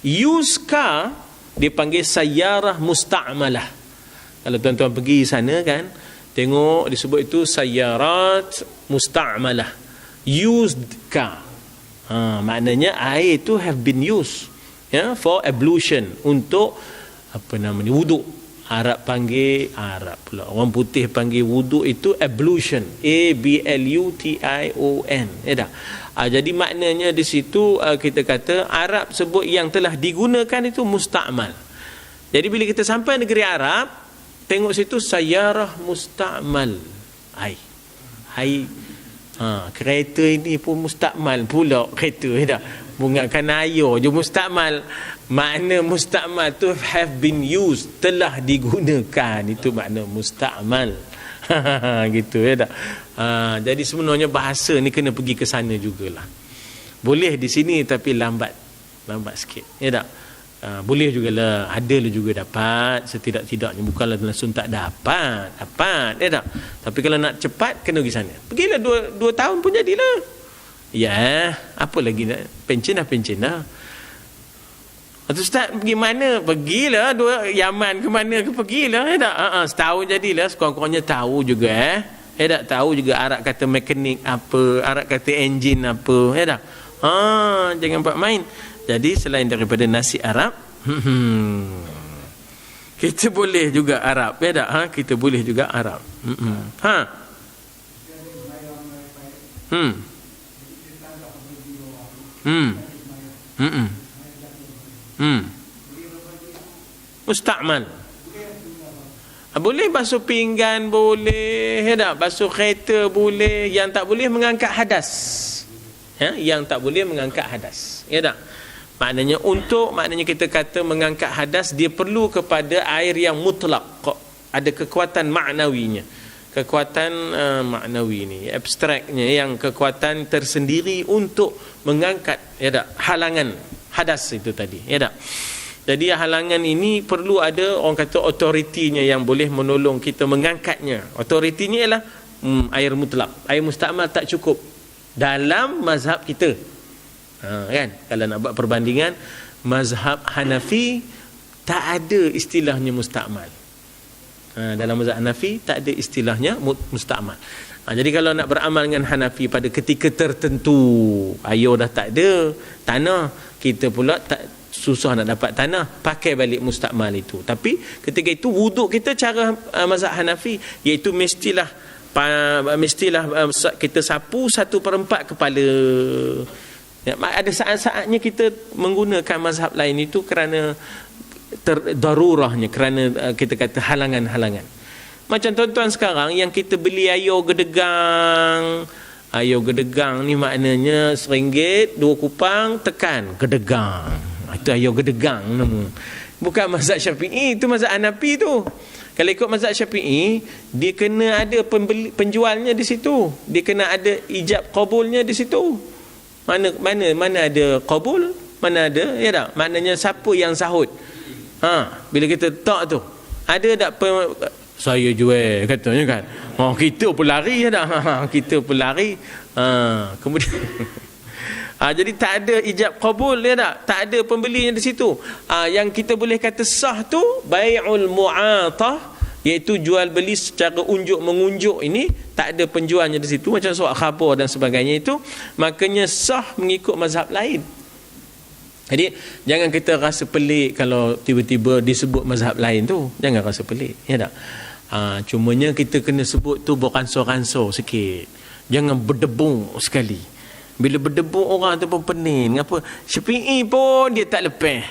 Use car dipanggil sayyarah musta'malah. Kalau tuan-tuan pergi sana kan, tengok disebut itu sayyarat musta'malah, used car. Maknanya air itu have been used, ya, for ablution, untuk apa namanya, wuduk. Arab pula, orang putih panggil wuduk itu ablution, ablution, ya dah. Jadi maknanya di situ kita kata Arab sebut yang telah digunakan itu musta'mal. Jadi bila kita sampai negeri Arab, tengok situ sayyarah musta'mal, kereta ini pun musta'mal pula kereta, ya dah. Bungakan air je musta'mal. Makna musta'mal tu have been used, telah digunakan, itu makna musta'mal. Gitu, ya tak? Jadi sebenarnya bahasa ni kena pergi ke sana jugalah. Boleh di sini tapi lambat sikit, ya tak? Boleh jugalah, ada juga dapat setidak-tidaknya, bukanlah langsung tak dapat, ya tak? Tapi kalau nak cepat kena pergi sana. Pergilah 2 tahun pun jadilah. Ya, apa lagi nak? Pencen dah. Ustaz pergi mana? Pergilah Yaman ke mana ke, pergilah, ya tak? Setahun jadilah, sekurang-kurangnya tahu juga, ya tak? Tahu juga Arab kata mekanik apa, Arab kata enjin apa, ya tak? Jangan buat main. Jadi selain daripada nasi Arab, kita boleh juga Arab, ya tak? Kita boleh juga Arab. Musta'mal. Boleh basuh pinggan, boleh, ya tak? Basuh kereta boleh. Yang tak boleh mengangkat hadas, ya? Yang tak boleh mengangkat hadas, ya tak? Maknanya kita kata mengangkat hadas, dia perlu kepada air yang mutlak, ada kekuatan maknawinya. Kekuatan maknawi ni, abstraknya, yang kekuatan tersendiri untuk mengangkat, ya tak? Halangan hadas itu tadi, ya tak? Jadi halangan ini perlu ada, orang kata, otoritinya yang boleh menolong kita mengangkatnya. Otoritinya ialah air mutlak. Air musta'mal tak cukup dalam mazhab kita, kan? Kalau nak buat perbandingan, mazhab Hanafi tak ada istilahnya musta'mal. Dalam mazhab Hanafi tak ada istilahnya musta'mal. Jadi kalau nak beramal dengan Hanafi pada ketika tertentu, air dah tak ada, tanah, kita pula tak susah nak dapat tanah, pakai balik musta'mal itu. Tapi ketika itu wuduk kita cara mazhab Hanafi, iaitu mestilah kita sapu 1/4 kepala. Ya, ada saat-saatnya kita menggunakan mazhab lain itu kerana darurahnya, kerana kita kata halangan-halangan. Macam tuan-tuan sekarang yang kita beli air gedegang. Air gedegang ni maknanya RM1, 2 kupang, tekan gedegang. Itu air gedegang nama. Bukan mazhab Syafi'i, itu mazhab Hanafi tu. Kalau ikut mazhab Syafi'i, dia kena ada penjualnya di situ. Dia kena ada ijab qabulnya di situ. Mana ada qabul, mana ada, ya tak? Maknanya siapa yang sahut. Bila kita tak tu, ada tak saya jual katanya kan. Kita pun lari, ya tak? Kita pun lari. Kemudian jadi tak ada ijab qabul, ya tak? Tak ada pembelinya di situ. Yang kita boleh kata sah tu bai'ul mu'atah, iaitu jual beli secara unjuk mengunjuk, ini tak ada penjualnya di situ, macam surat khabar dan sebagainya itu, makanya sah mengikut mazhab lain. Jadi jangan kita rasa pelik kalau tiba-tiba disebut mazhab lain tu, jangan rasa pelik, ya tak? Cumanya kita kena sebut tu beransur-ansur sikit, jangan berdebung sekali. Bila berdebung orang tu pun pening. Apa? Syafi'i pun dia tak lepas.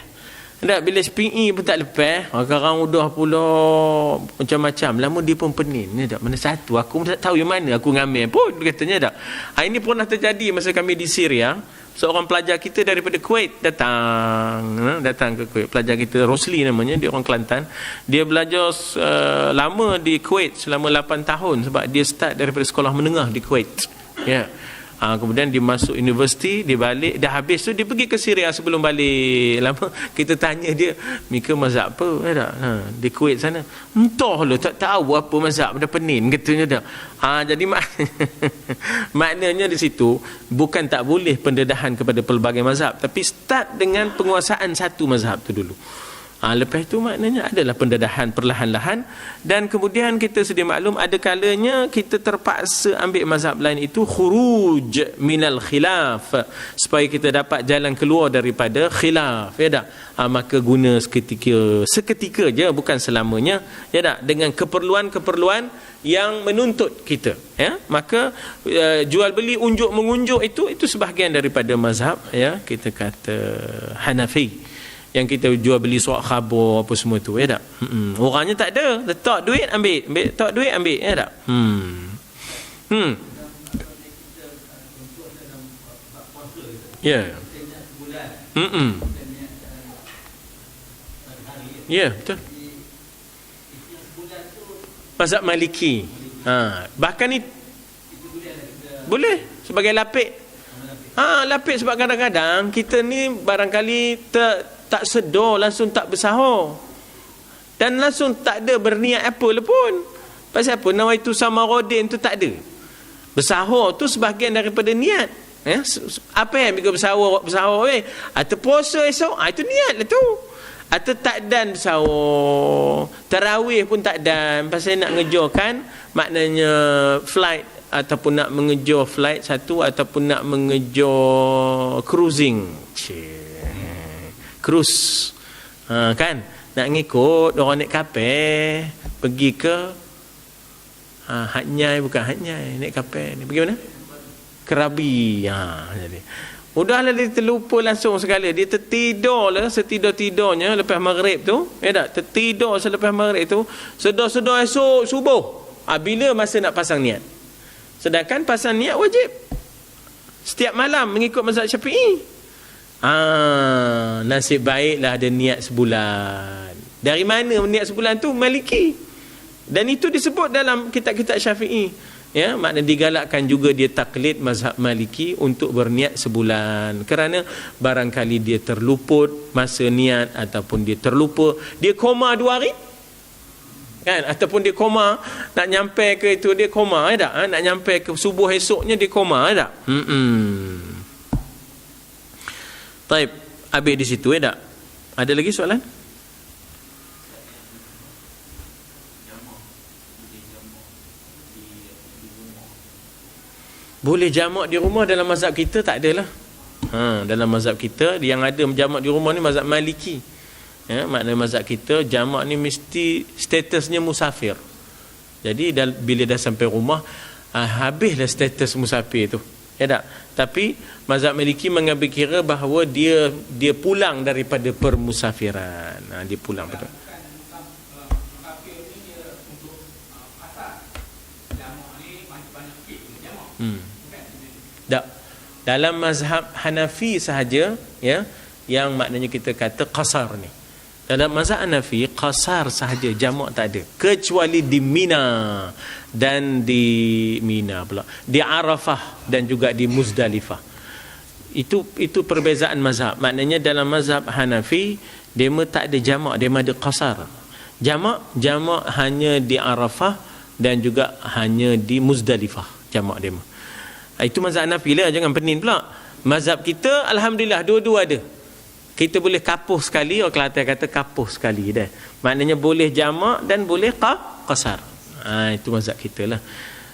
Tak, bila Syafi'i pun tak lepas, sekarang udah pula macam-macam, lama dia pun pening, ya tak? Mana satu aku tak tahu yang mana aku ngambil pun, katanya tak. Ini pernah terjadi masa kami di Syria. Seorang pelajar kita daripada Kuwait datang ke Kuwait. Pelajar kita Rosli namanya, dia orang Kelantan. Dia belajar lama di Kuwait selama 8 tahun sebab dia start daripada sekolah menengah di Kuwait. Ya. Kemudian dia masuk universiti, dia balik, dah habis tu dia pergi ke Syria sebelum balik. Lama kita tanya dia, Mika mazhab apa? Ya tak? Di Kuwait sana. Entahlah, tak tahu apa mazhab, dah pening katanya dah. Jadi maknanya di situ bukan tak boleh pendedahan kepada pelbagai mazhab, tapi start dengan penguasaan satu mazhab tu dulu. Lepas itu maknanya adalah pendedahan perlahan-lahan, dan kemudian kita sedia maklum ada kalanya kita terpaksa ambil mazhab lain itu khuruj minal khilaf, supaya kita dapat jalan keluar daripada khilaf, ya tak? Maka guna seketika je, bukan selamanya, ya tak? Dengan keperluan-keperluan yang menuntut kita, ya. Maka jual beli, unjuk mengunjuk itu sebahagian daripada mazhab, ya, kita kata Hanafi, yang kita jual beli surat khabar apa semua tu, ya tak? Orangnya tak ada, letak duit ambil, letak duit ambil, ya tak? Ya. Ya, betul. Mazhab Maliki. Bahkan ni boleh sebagai lapik. Lapik sebab kadang-kadang kita ni barangkali tak sedar, langsung tak bersahur, dan langsung tak ada berniat apa pun. Pasal apa? Nawaitu samarodin tu tak ada. Bersahur tu sebahagian daripada niat, ya? Apa yang bila bersahur atau puasa esok, itu niat lah tu. Atau tak dan bersahur, tarawih pun tak dan, pasal nak ngejarkan maknanya flight, ataupun nak mengejar flight satu, ataupun nak mengejar cruising, cruise, kan, nak ngikut orang naik kapal pergi ke Hatnyai, bukan Hatnyai, naik kapal ni pergi mana? Kerabi. Jadi udahlah dia terlupa langsung segala, dia tertidur lah setidur-tidurnya lepas maghrib tu, ya tak? Tertidur selepas maghrib tu, sedar-sedar esok subuh, bila masa nak pasang niat. Sedangkan pasang niat wajib setiap malam mengikut mazhab Syafi'i. Nasib baiklah ada niat sebulan. Dari mana niat sebulan tu? Maliki. Dan itu disebut dalam kitab-kitab Syafi'i, ya, makna digalakkan juga dia taklid mazhab Maliki untuk berniat sebulan, kerana barangkali dia terluput masa niat, ataupun dia terlupa, dia koma 2 hari, kan, ataupun dia koma nak nyampe ke itu, dia koma, ya tak? Nak nyampe ke subuh esoknya dia koma, ya tak? Taib, habis di situ, ya tak? Ada lagi soalan? Boleh jamak di rumah dalam mazhab kita tak adalah. Dalam mazhab kita yang ada jamak di rumah ni mazhab Maliki. Ya, maknanya mazhab kita jamak ni mesti statusnya musafir. Jadi bila dah sampai rumah, habislah status musafir tu. Ya tak? Tapi mazhab Maliki mengambil kira bahawa dia pulang daripada permusafiran. Dia pulang betul. Tak. Dalam mazhab Hanafi sahaja, ya, yang maknanya kita kata qasar ni. Dalam mazhab Hanafi qasar sahaja, jamak tak ada, kecuali di Mina dan di Arafah dan juga di Muzdalifah. Itu perbezaan mazhab. Maknanya dalam mazhab Hanafi dia tak ada jamak, dia ada qasar. Jamak hanya di Arafah dan juga hanya di Muzdalifah, jamak dia. Itu mazhab Hanafi lah, jangan penin pula. Mazhab kita alhamdulillah dua-dua ada. Kita boleh kapuh sekali, orang Kelantan kata kapuh sekali dah. Maknanya boleh jamak dan boleh qasar. Itu mazhab kita lah.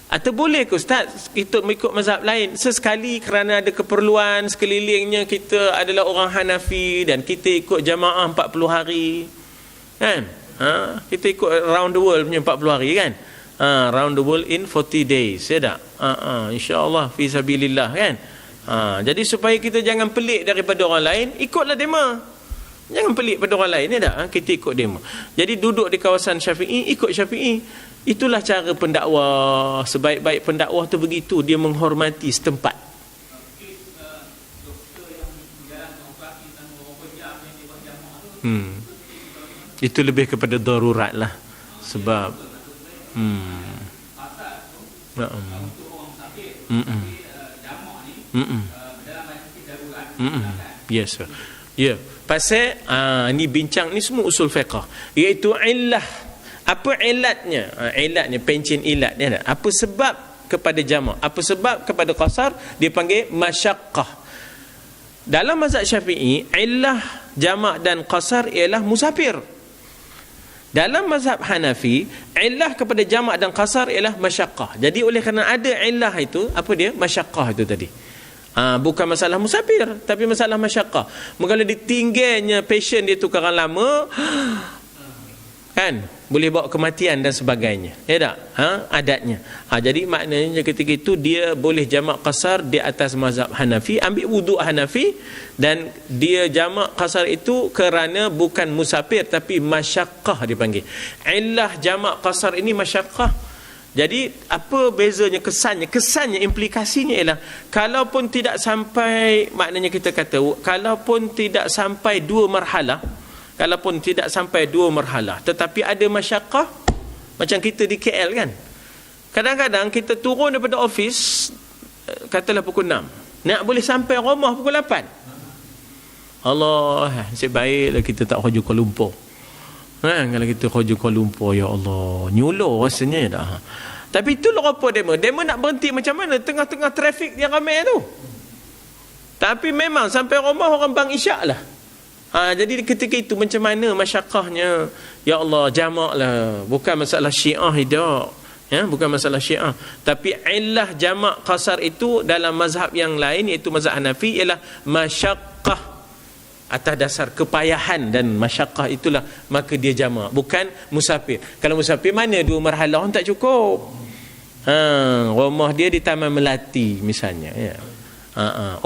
Atau boleh ke ustaz kita mengikut mazhab lain sesekali kerana ada keperluan sekelilingnya kita adalah orang Hanafi dan kita ikut jamaah 40 hari, kan? Kita ikut round the world punya 40 hari, kan? Round the world in 40 days, ya tak? InsyaAllah fi sabilillah, kan? Jadi supaya kita jangan pelik daripada orang lain, ikutlah dema. Jangan pelik pada orang lain, ya tak? Kita ikut dema. Jadi duduk di kawasan Syafi'i, ikut Syafi'i. Itulah cara pendakwah. Sebaik-baik pendakwah tu begitu, dia menghormati setempat. Itu lebih kepada darurat lah. Sebab yes, sir. Ya, pasal ni bincang ni semua usul fiqh, iaitu illah. Apa ilatnya? Ilatnya pencen ilat dia. Apa sebab kepada jamak? Apa sebab kepada qasar? Dia panggil masyaqqah. Dalam mazhab Syafi'i, illah jamak dan qasar ialah musafir. Dalam mazhab Hanafi, illah kepada jamak dan qasar ialah masyaqqah. Jadi oleh kerana ada illah itu, apa dia? Masyaqqah itu tadi. Bukan masalah musafir, tapi masalah masyaqqah. Kalau ditinggalnya passion dia tu kerana lama, kan boleh bawa kematian dan sebagainya, ya tak? Adatnya. Jadi maknanya ketika itu dia boleh jamak qasar di atas mazhab Hanafi, ambil wuduk Hanafi, dan dia jamak qasar itu kerana bukan musafir tapi masyaqqah dipanggil. Illah jamak qasar ini masyaqqah. Jadi apa bezanya, kesannya implikasinya ialah kalaupun tidak sampai, maknanya kita kata kalaupun tidak sampai dua marhalah, tetapi ada masyaqqah, macam kita di KL kan, kadang-kadang kita turun daripada office katalah pukul 6, nak boleh sampai rumah pukul 8. Allah, nasib baiklah kita tak kerja Kuala Lumpur. Kalau kita kerja Kuala Lumpur, ya Allah, nyulo rasanya dah. Tapi itulah apa demo nak berhenti macam mana tengah-tengah trafik yang ramai tu. Tapi memang sampai rumah orang bang isyak lah. Jadi ketika itu macam mana masyaqqahnya, ya Allah, jamak lah, bukan masalah Syiah hidup, ya, bukan masalah Syiah, tapi illah jamak qasar itu dalam mazhab yang lain, iaitu mazhab Hanafi, ialah masyaqqah, atas dasar kepayahan dan masyaqqah itulah maka dia jamak, bukan musafir. Kalau musafir mana dua marhalah tak cukup. Rumah dia di Taman Melati misalnya, ya.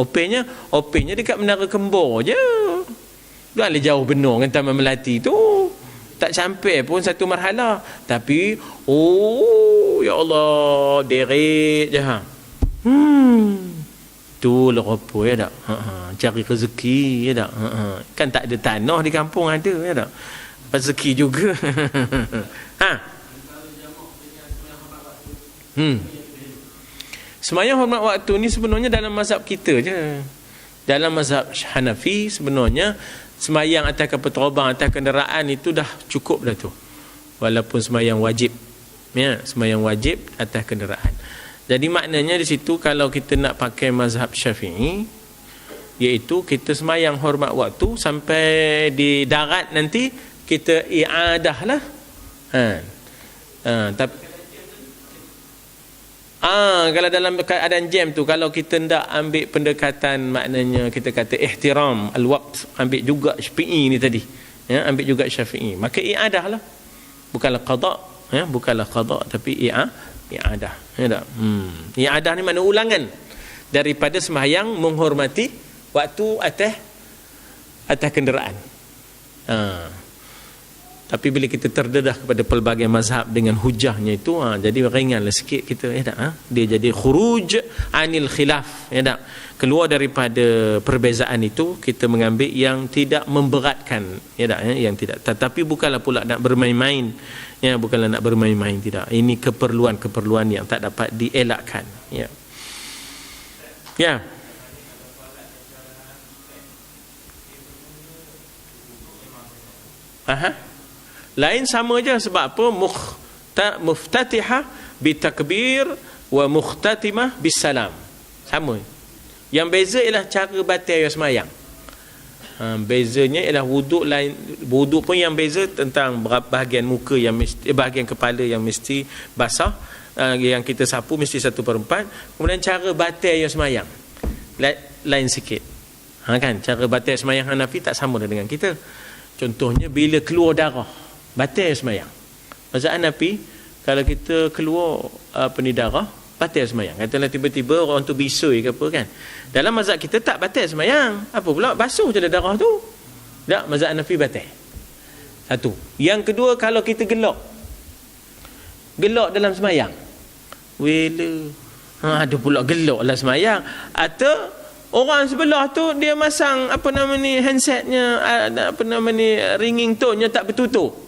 Openya dekat Menara Kembor je. Bukanlah jauh benar dengan Taman Melati tu. Tak sampai pun satu marhalah. Tapi ya Allah, deret je. Itulah apa, ya tak? Cari rezeki, ya tak? Kan tak ada tanah di kampung ada, ya tak? Rezeki juga. Sembahyang hormat waktu ni sebenarnya dalam mazhab kita je. Dalam mazhab Hanafi sebenarnya sembahyang atas kapal terbang, atas kenderaan itu dah cukup dah tu. Walaupun sembahyang wajib, ya, sembahyang wajib atas kenderaan. Jadi maknanya di situ kalau kita nak pakai mazhab Syafi'i, iaitu kita sembahyang hormat waktu sampai di darat nanti kita i'adah lah. Tapi kalau dalam keadaan jam tu, kalau kita ndak ambil pendekatan, maknanya kita kata ihtiram al-waqt, ambil juga Syafi'i ni tadi, ya, ambil juga Syafi'i, maka i'adah lah, bukanlah qada, ya, bukanlah qada tapi i'adah, ya tak? I'adah ni makna ulangan daripada sembahyang menghormati waktu atas kenderaan. Tapi bila kita terdedah kepada pelbagai mazhab dengan hujahnya itu, jadi ringanlah sikit kita, ya tak? Dia jadi khuruj anil khilaf, ya tak? Keluar daripada perbezaan itu, kita mengambil yang tidak memberatkan, ya tak? Yang tidak, tetapi bukanlah pula nak bermain-main, ya, bukanlah nak bermain-main, tidak. Ini keperluan yang tak dapat dielakkan, ya. Ya. Lain sama je, sebab apa? Muftatihah bitakbir wa mukhtatimah bisalam. Sama. Yang beza ialah cara batal sembahyang. Bezanya ialah wuduk lain, wuduk pun yang beza tentang bahagian muka yang mesti, bahagian kepala yang mesti basah, yang kita sapu mesti 1/4. Kemudian cara batal sembahyang lain sikit. Kan cara batal sembahyang Hanafi tak sama dengan kita. Contohnya bila keluar darah, batal sembahyang. Mazhab Hanafi, kalau kita keluar darah, batal sembahyang. Katalah tiba-tiba orang tu bisui ke apa kan. Dalam mazhab kita tak batal sembahyang. Apa pula? Basuh je darah tu. Tak, mazhab Hanafi batal. Satu. Yang kedua, kalau kita gelak dalam sembahyang. Wela. Ada pula gelak dalam sembahyang. Atau orang sebelah tu dia masang handsetnya, ringing tone-nya tak bertutup.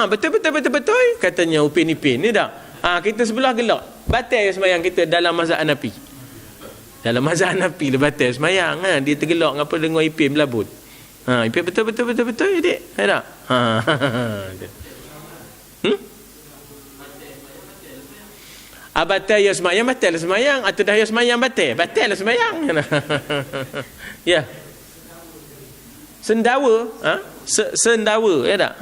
Betul katanya Upin Ipin ni dah. Kita sebelah gelak, batal sembahyang kita dalam mazhab Hanafi. Dalam mazhab Hanafi dia batal sembahyang. Dia tergelak ngapa dengar Ipin belabut. Ipin betul adik. Tak? Batal ya sembahyang atau dah ya sembahyang batal sembahyang. Ya. sendawa, sendawa, ya tak?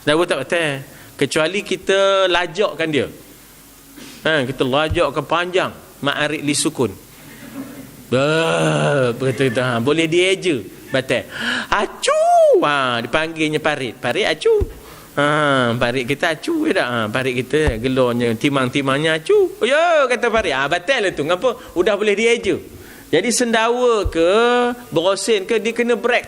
Sendawa tak betul. Kecuali kita lajakkan dia. Kita lajakkan panjang, ma'arik li sukun. Betul-betul. Boleh dieja, batal. Acu. Dipanggilnya parit. Parit acu. Parit kita acu, ya tak? Parit kita gelornya, timang-timangnya acu. Oh ya, kata parit. Batal lah tu. Ngapa? Udah boleh dieja. Jadi sendawa ke berosin ke, dia kena break,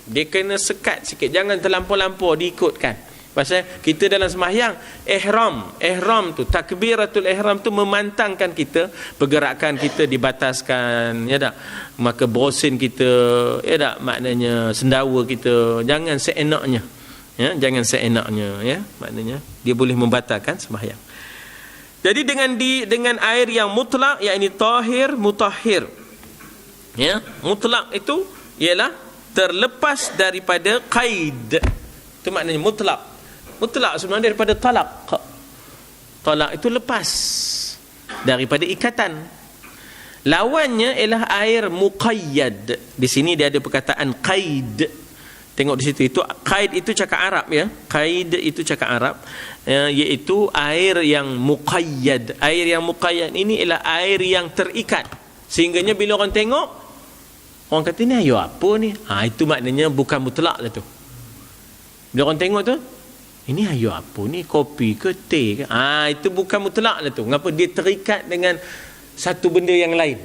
dia kena sekat sikit, jangan terlampau-lampau diikutkan. Pasal kita dalam sembahyang, ihram tu, takbiratul ihram tu memantangkan kita, pergerakan kita dibataskan, ya tak? Maka berosin kita, ya tak? Maknanya sendawa kita jangan seenaknya, ya, jangan seenaknya, ya, maknanya dia boleh membatalkan sembahyang. Jadi dengan air yang mutlak, yakni tahir mutahhir. Ya, mutlak itu ialah terlepas daripada qaid. Itu maknanya mutlak. Mutlak sebenarnya daripada talak. Talak itu lepas daripada ikatan. Lawannya ialah air muqayyad. Di sini dia ada perkataan qaid. Tengok di situ, itu qaid itu cakap Arab, ya. Qaid itu cakap Arab, iaitu air yang muqayyad. Air yang muqayyad ini ialah air yang terikat. Sehingganya bila orang tengok, orang kata ni air apa ni? Itu maknanya bukan mutlak lah tu. Bila orang tengok tu, ini air apa ni? Kopi ke teh ke? Itu bukan mutlak lah tu. Kenapa? Dia terikat dengan satu benda yang lain.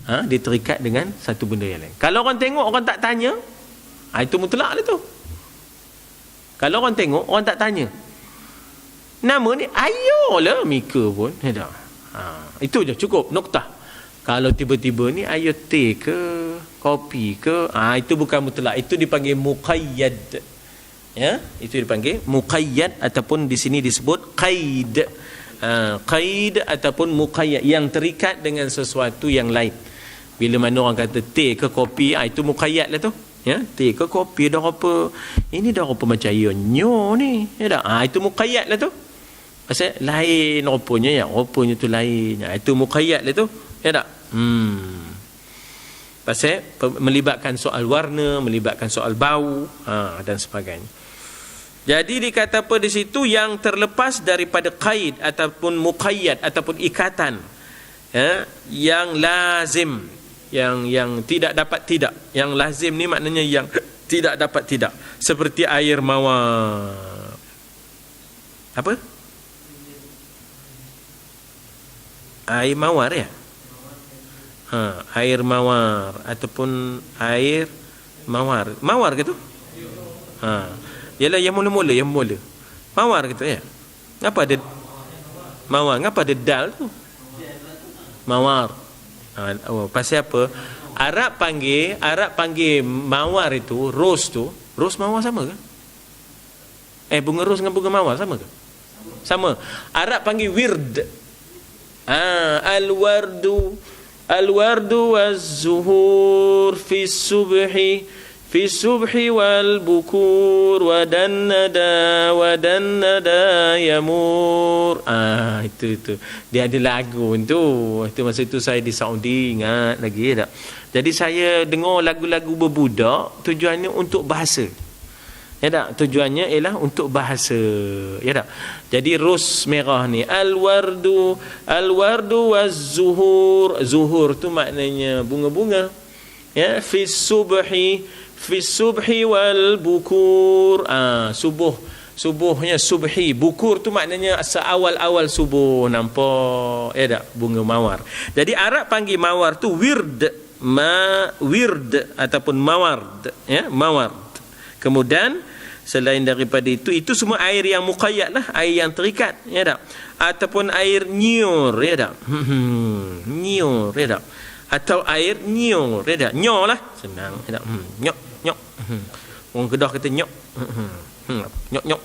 Dia terikat dengan satu benda yang lain. Kalau orang tengok, orang tak tanya, itu mutlak lah tu. Kalau orang tengok, orang tak tanya, nama ni air lah Mika pun. Itu je, cukup, noktah. Kalau tiba-tiba ni air teh ke, kopi ke, itu bukan mutlak. Itu dipanggil muqayyad. Ya, itu dipanggil muqayyad, ataupun di sini disebut qaid. Qaid ataupun muqayyad, yang terikat dengan sesuatu yang lain. Bila mana orang kata teh ke kopi, itu muqayyad lah tu. Ya, teh ke kopi dah apa? Ini dah apa macam air nyo ni. Ya dah. Itu muqayyad lah tu. Pasal lain rupanya, ya, rupanya tu lain. Itu muqayyad lah tu. Ya tak? Pasal melibatkan soal warna, melibatkan soal bau, dan sebagainya. Jadi dikata apa di situ, yang terlepas daripada qaid ataupun muqayyad ataupun ikatan, ya, yang lazim, yang tidak dapat tidak. Yang lazim ni maknanya yang tidak dapat tidak. Seperti air mawar. Apa? Air mawar, ya? Air mawar ataupun air mawar ke tu? Ialah yang mula-mula, mawar gitu, ya. Ngapa ada mawar? Ngapa ada dal tu? Mawar. Pasal apa? Arab panggil mawar itu, ros mawar sama ke? Bunga ros dengan bunga mawar sama ke? Sama. Arab panggil wird. Al-wardu waz-zuhur fi subhi wal bukur wa dannada yamur. Itu dia ada lagu tu. Itu masa itu saya di Saudi, ingat lagi tak? Jadi saya dengar lagu-lagu berbudak, tujuannya untuk bahasa. Ya tak? Tujuannya ialah untuk bahasa. Ya tak? Jadi ros merah ni, al-wardu waz-zuhur. Zuhur tu maknanya bunga-bunga. Ya, fi subhi wal bukur. Subuhnya subhi. Bukur tu maknanya seawal-awal subuh. Nampak? Ya tak? Bunga mawar. Jadi Arab panggil mawar tu wird ataupun maward, ya, maward. Kemudian selain daripada itu semua air yang muqayyad lah, air yang terikat, ya tak? Ataupun air nyur, ya tak? Nyur, ya tak? Atau air nyur, ya tak? Nyur lah, senang, ya tak? Nyok. Orang Kedah kata nyok. Nyok.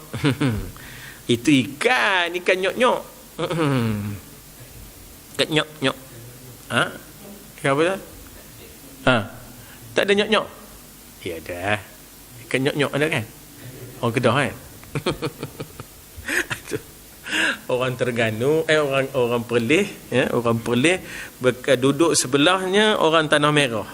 Itu ikan nyok. Ikan nyok. Ikan apa dah? Tak ada nyok. Ya dah. Ikan nyok ada kan? Orang Kedah kan? Orang Terengganu, orang Perlis, ya, orang Perlis duduk sebelahnya orang Tanah Merah.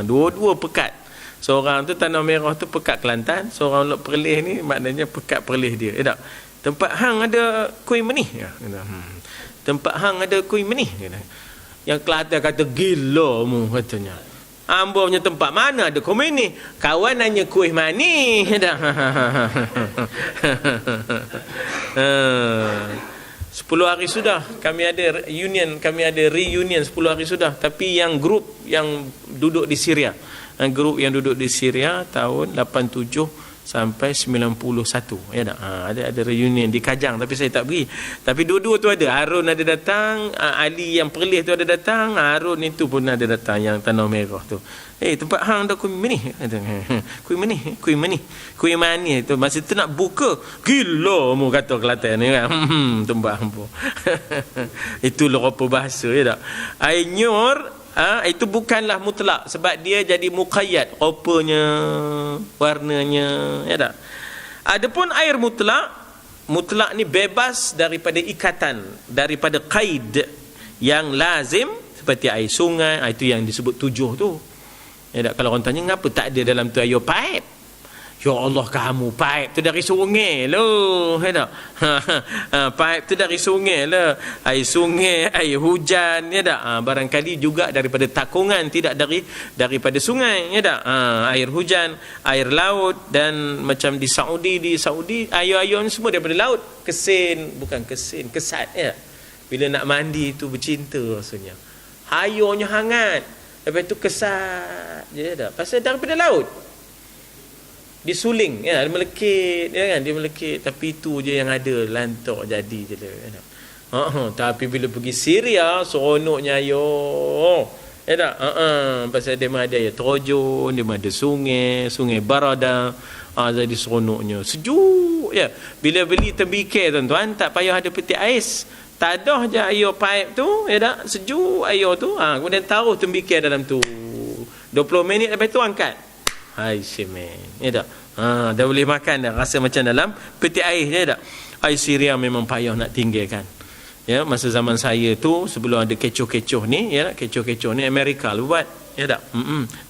Dua-dua pekat. Seorang tu tanah merah tu pekat Kelantan, seorang Lok Perlis ni maknanya pekat Perlis dia. Tak? Tempat hang ada kuih menih. Ya, tempat hang ada kuih menih. Yang Kelantan kata gila mu katanya. Ambo punya tempat mana ada kuih menih? Kawan nanya kuih manis. 10 hari sudah kami ada reunion 10 hari sudah, tapi yang grup yang duduk di Syria, tahun 87 sampai 91, ya tak? Ada reunion di Kajang, tapi saya tak pergi. Tapi dua-dua tu ada. Harun ada datang, Ali yang Perlis tu ada datang, Harun itu pun ada datang yang Tanah Merah tu. Tempat hang dah kuih menih. Kuih manis tu. Masa tu nak buka, gila mu kata Kelantan ni kan. Tempat hang pun. Itulah apa bahasa, ya tak? Air nyur, itu bukanlah mutlak, sebab dia jadi muqayyad rupanya, warnanya, ya tak? Adapun air mutlak ni bebas daripada ikatan, daripada qaid yang lazim, seperti air sungai, itu yang disebut 7 tu. Ya tak? Kalau orang tanya ngapa tak ada dalam tu air pipe? Ya Allah, kamu pipe tu dari sungai loh, ya tak? Pipe tu dari sungai lah. Air sungai, air hujan, ya tak? Barangkali juga daripada takungan, tidak daripada sungai, ya tak? Air hujan, air laut, dan macam di Saudi air-air ni semua daripada laut. Kesat, ya. Bila nak mandi tu bercinta rasanya. Airnya hangat. Lepas tu kesat, ya tak? Pasal daripada laut. Disuling, ya, dia melekit, ya kan, dia melekit, tapi itu je yang ada, lantak jadi je lah. Tapi bila pergi Syria, seronoknya ayo, ya tak? Pasal dia ada air terjun, dia ada sungai Barada, jadi seronoknya, sejuk, ya. Bila beli tembikar tuan-tuan, tak payah ada peti ais, tak ada je air pipe tu, ya tak? Sejuk air tu, kemudian taruh tembikar dalam tu, 20 minit lepas tu angkat. Hai semen, ya tak? Dah boleh makan dah, rasa macam dalam peti air, ya tak? Air Syria memang payah nak tinggalkan. Ya, masa zaman saya tu, sebelum ada kecoh-kecoh ni, ya, kecoh-kecoh ni Amerika lu buat, ya tak?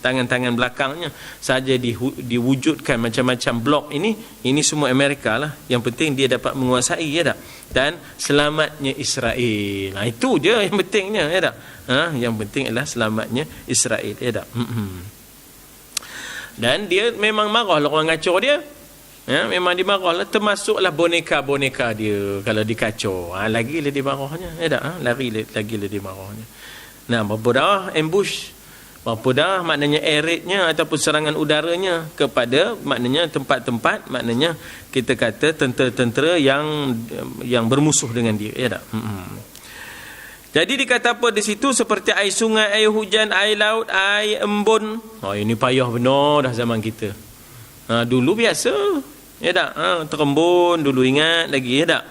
Tangan-tangan belakangnya saja diwujudkan macam-macam blok ini semua Amerika lah. Yang penting dia dapat menguasai, ya tak? Dan selamatnya Israel. Itu je yang pentingnya, ya tak? Yang penting adalah selamatnya Israel, ya tak? Dan dia memang marah lah orang ngacau dia, ya, memang dia marah lah, termasuklah boneka-boneka dia kalau dikacau, lagi dia marahnya, ya tak? Lagi dia marahnya. Nah, berapa dah ambush, berapa dah maknanya air raid-nya ataupun serangan udaranya kepada maknanya tempat-tempat, maknanya kita kata tentera-tentera yang bermusuh dengan dia, ya tak? Jadi dikata apa di situ, seperti air sungai, air hujan, air laut, air embun. Ini payah benar dah zaman kita. Dulu biasa, ya tak? Terembun dulu, ingat lagi, ya tak?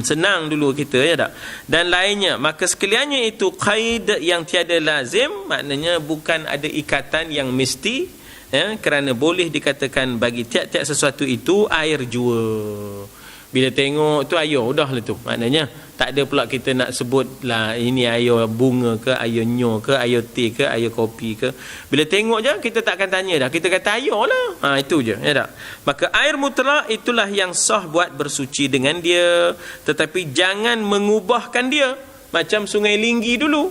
Senang dulu kita, ya tak? Dan lainnya, maka sekaliannya itu qaid yang tiada lazim, maknanya bukan ada ikatan yang mesti, ya, kerana boleh dikatakan bagi tiap-tiap sesuatu itu air jua. Bila tengok tu air, dah lah tu. Maknanya tak ada pula kita nak sebut lah ini air bunga ke, air nyo ke, air teh ke, air kopi ke. Bila tengok je kita tak akan tanya dah. Kita kata air lah. Itu je, ya tak? Maka air mutlak itulah yang sah buat bersuci dengan dia, tetapi jangan mengubahkan dia. Macam Sungai Linggi dulu.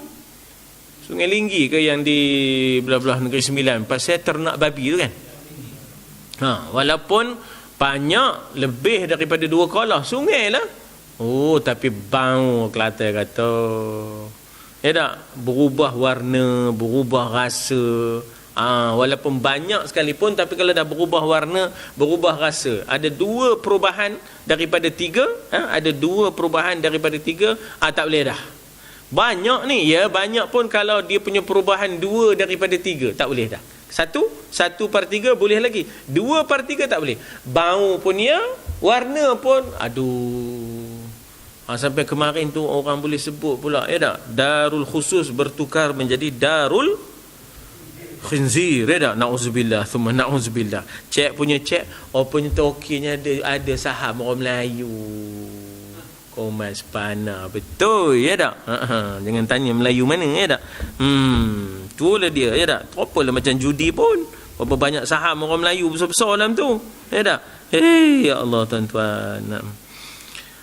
Sungai Linggi ke yang di belah-belah Negeri Sembilan, pasal ternak babi tu kan. Walaupun banyak, lebih daripada 2 kolah sungai lah. Tapi bau, Kelantan kata, ya tak? Berubah warna, berubah rasa. Walaupun banyak sekalipun, tapi kalau dah berubah warna, berubah rasa. Ada 2 perubahan daripada 3, ada 2 perubahan daripada 3, tak boleh dah. Banyak ni, ya, banyak pun kalau dia punya perubahan 2 daripada 3, tak boleh dah. 1/3 boleh lagi, 2/3 tak boleh. Bau pun ya, warna pun, sampai kemarin tu orang boleh sebut pula, ya tak? Darul khusus bertukar menjadi darul khinzir, ya tak? Na'udzubillah, thumma na'udzubillah. Cek punya cek, punya tokinya ada saham orang Melayu. Komas Pana, betul, ya tak? Jangan tanya Melayu mana, ya tak? Itulah dia, ya tak? Teropalah macam judi pun. Berapa banyak saham orang Melayu besar-besar dalam tu. Ya tak? Ya Allah tuan-tuan.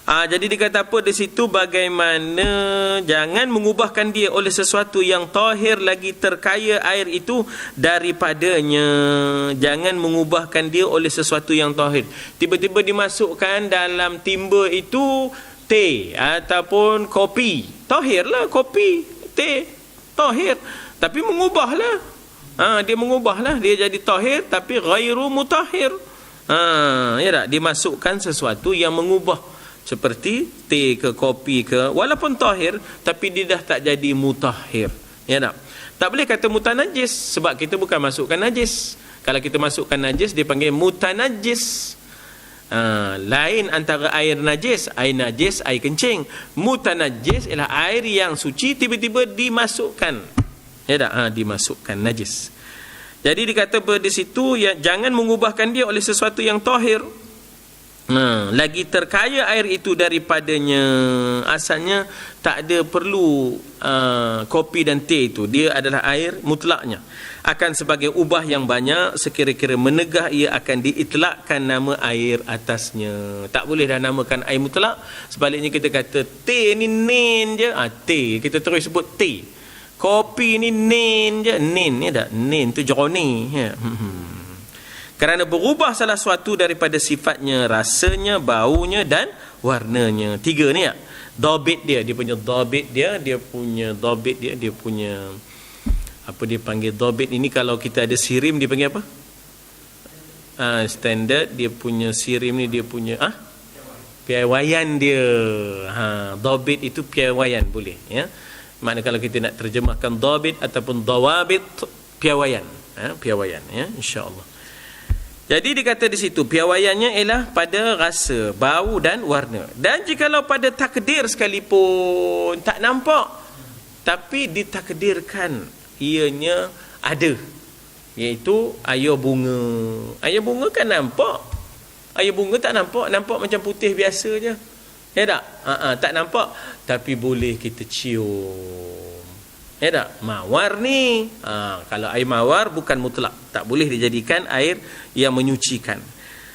Jadi dia kata apa di situ, bagaimana jangan mengubahkan dia oleh sesuatu yang tahir lagi terkaya air itu daripadanya. Jangan mengubahkan dia oleh sesuatu yang tahir. Tiba-tiba dimasukkan dalam timba itu teh ataupun kopi. Tahir lah kopi, teh. Tahir. Tapi mengubahlah. Dia mengubahlah, dia jadi tahir tapi ghairu mutahhir. Ya tak? Dimasukkan sesuatu yang mengubah, seperti teh ke kopi ke, walaupun tahir tapi dia dah tak jadi mutahhir. Ya tak? Tak boleh kata mutanajis sebab kita bukan masukkan najis. Kalau kita masukkan najis dia panggil mutanajis. Lain antara air najis, air kencing. Mutanajis ialah air yang suci tiba-tiba dimasukkan. Ya tak? Dimasukkan najis. Jadi dikata di situ ya, jangan mengubahkan dia oleh sesuatu yang tahir. Lagi terkaya air itu daripadanya. Asalnya tak ada perlu kopi dan teh itu. Dia adalah air mutlaknya. Akan sebagai ubah yang banyak, sekira-kira menegah ia akan diitlakkan nama air atasnya. Tak boleh dah namakan air mutlak. Sebaliknya kita kata teh ni nin je. Teh kita terus sebut teh. Kopi ni nin je. Nin ni tak? Nin tu jeroni. Ya. Kerana berubah salah suatu daripada sifatnya, rasanya, baunya dan warnanya. 3 ni ya. Dhabit dia punya dhabit dia punya dhabit dia punya apa dia panggil dhabit ini. Kalau kita ada sirim dia panggil apa? Standard dia punya sirim ni dia punya piawaian dia. Dhabit itu piawaian boleh ya. Maknanya kalau kita nak terjemahkan dhabit ataupun dawabit, piawaian. Piawaian ya, insya-Allah. Jadi dikata di situ piawaiannya ialah pada rasa, bau dan warna. Dan jikalau pada takdir sekalipun tak nampak, tapi ditakdirkan ianya ada, iaitu air bunga. Air bunga kan nampak. Air bunga tak nampak, nampak macam putih biasa je. Ya tak? Tak nampak, tapi boleh kita cium. Ya tak? Mawar ni kalau air mawar bukan mutlak, tak boleh dijadikan air yang menyucikan.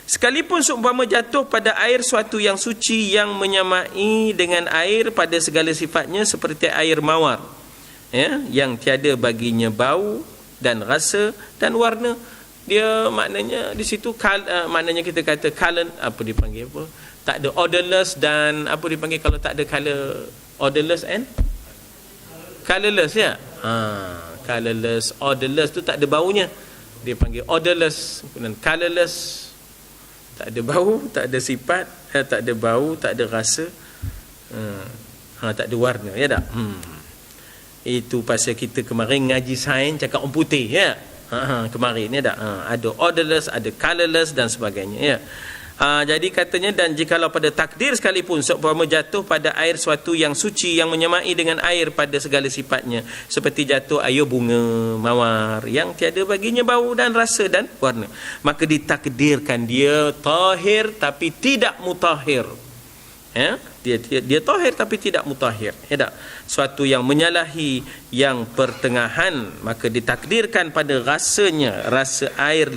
Sekalipun seumpama jatuh pada air suatu yang suci yang menyamai dengan air pada segala sifatnya seperti air mawar ya, yang tiada baginya bau dan rasa dan warna. Dia maknanya di situ maknanya kita kata color, apa dipanggil apa? Tak ada odorless dan apa dipanggil kalau tak ada color, odorless and colorless ya. Colorless, odorless tu tak ada baunya. Dia panggil odorless dan colorless. Tak ada bau, tak ada sifat, tak ada bau, tak ada rasa. Tak ada warna ya tak? Itu pasal kita kemarin ngaji sains cakap orang putih ya. Kemarin ya tak? Ada odorless, ada colorless dan sebagainya ya. Jadi katanya, dan jikalau pada takdir sekalipun seumpama jatuh pada air suatu yang suci yang menyamai dengan air pada segala sifatnya seperti jatuh air bunga mawar yang tiada baginya bau dan rasa dan warna, maka ditakdirkan dia tahir tapi tidak mutahhir ya? Dia tahir tapi tidak mutahhir ya tak? Suatu yang menyalahi yang pertengahan, maka ditakdirkan pada rasanya rasa air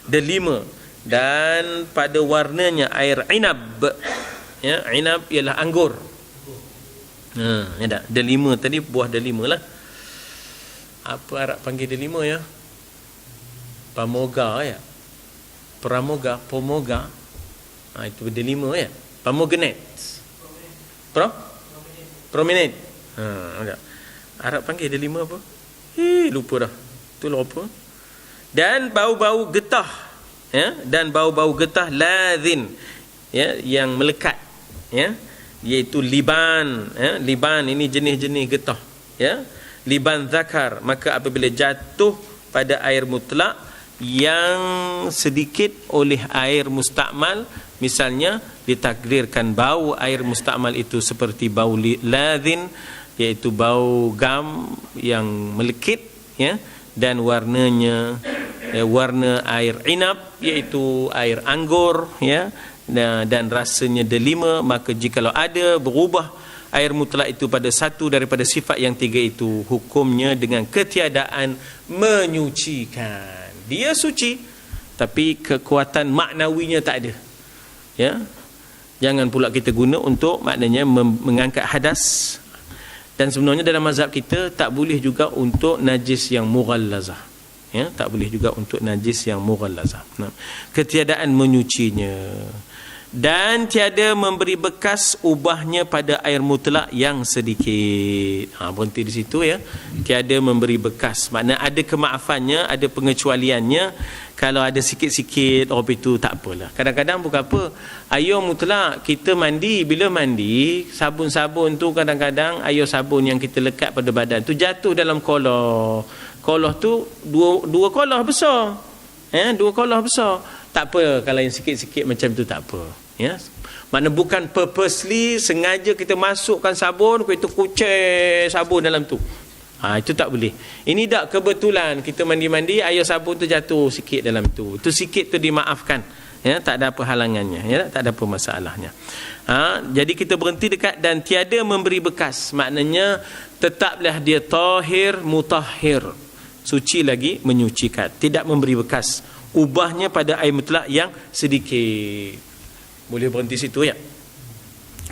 delima dan pada warnanya air inab ya. Inab ialah anggur ya tak? Delima tadi buah delima lah. Apa Arab panggil delima ya? Pamoga ya, pramoga, pomoga. Itu delima ya. Pomegranate, promenade. Arab panggil delima apa? Lupa dah. Itulah apa. Dan bau-bau getah ya, dan bau-bau getah lazin ya, yang melekat ya, iaitu liban ya. Liban ini jenis-jenis getah ya, liban zakar. Maka apabila jatuh pada air mutlak yang sedikit oleh air mustakmal, misalnya ditakdirkan bau air mustakmal itu seperti bau lazin, iaitu bau gam yang melekit ya, dan warnanya warna air inab, iaitu air anggur ya, dan rasanya delima. Maka jikalau ada berubah air mutlak itu pada satu daripada sifat yang 3 itu, hukumnya dengan ketiadaan menyucikan. dia suci, tapi kekuatan maknawinya tak ada. Ya, jangan pula kita guna untuk maknanya mengangkat hadas. Dan sebenarnya dalam mazhab kita tak boleh juga untuk najis yang mughallazah. Ya, tak boleh juga untuk najis yang mughallazah. Nah, ketiadaan menyucinya dan tiada memberi bekas ubahnya pada air mutlak yang sedikit. Berhenti di situ ya. Tiada memberi bekas. Maknanya ada kemaafannya, ada pengecualiannya. Kalau ada sikit-sikit, itu tak apalah. Kadang-kadang bukan apa. Air mutlak, kita mandi, bila mandi, sabun-sabun tu kadang-kadang air sabun yang kita lekat pada badan tu jatuh dalam kolah. Kolah tu dua kolah besar. Dua kolah besar. Tak apa kalau yang sikit-sikit macam tu tak apa. Ya, mana bukan purposely sengaja kita masukkan sabun, kita kucek sabun dalam tu. Itu tak boleh. Ini tak kebetulan kita mandi-mandi air sabun tu jatuh sikit dalam tu. Tu sikit tu dimaafkan. Ya, tak ada apa halangannya, ya, tak ada apa masalahnya. Jadi kita berhenti dekat dan tiada memberi bekas. Maknanya tetaplah dia tahir mutahhir. Suci lagi menyucikan, tidak memberi bekas. Ubahnya pada air mutlak yang sedikit. Boleh berhenti situ ya,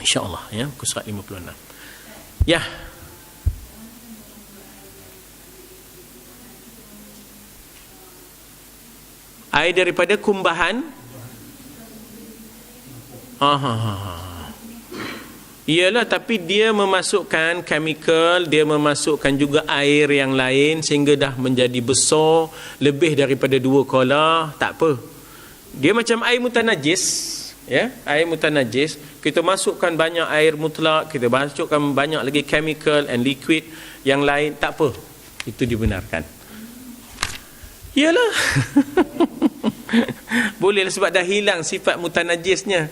InsyaAllah ya, pukul 56. Ya, air daripada kumbahan. Iyalah, tapi dia memasukkan chemical, dia memasukkan juga air yang lain sehingga dah menjadi besar lebih daripada 2 kolah. Tak apa, dia macam air mutanajis. Ya, air mutanajis, kita masukkan banyak air mutlak, kita masukkan banyak lagi chemical and liquid yang lain, tak apa, itu dibenarkan. Iyalah. Boleh lah, sebab dah hilang sifat mutanajisnya.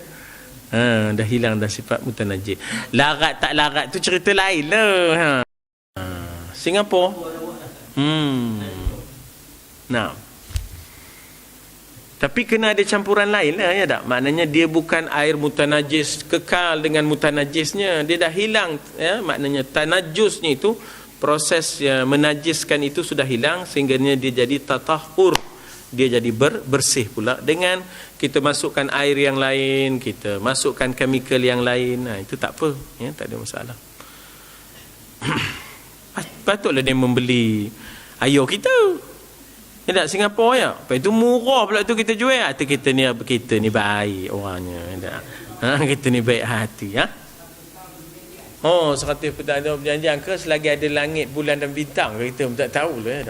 Dah hilang dah sifat mutanajis. Larat tak larat tu cerita lain lah. Singapura. Nah, tapi kena ada campuran lain lah, ya tak? Maknanya dia bukan air mutanajis kekal dengan mutanajisnya. Dia dah hilang, ya? Maknanya tanajusnya itu, proses menajiskan itu sudah hilang sehingga dia jadi tatahur. Dia jadi bersih pula dengan kita masukkan air yang lain, kita masukkan chemical yang lain. Itu tak apa, ya? Tak ada masalah. Patutlah dia membeli air kita. Ya tak, Singapura ya. Lepas itu murah pula tu kita jual. Kita ni baik orangnya. Kita ni baik hati. 100% ada perjanjian ke selagi ada langit, bulan dan bintang? Kita pun tak tahu lah.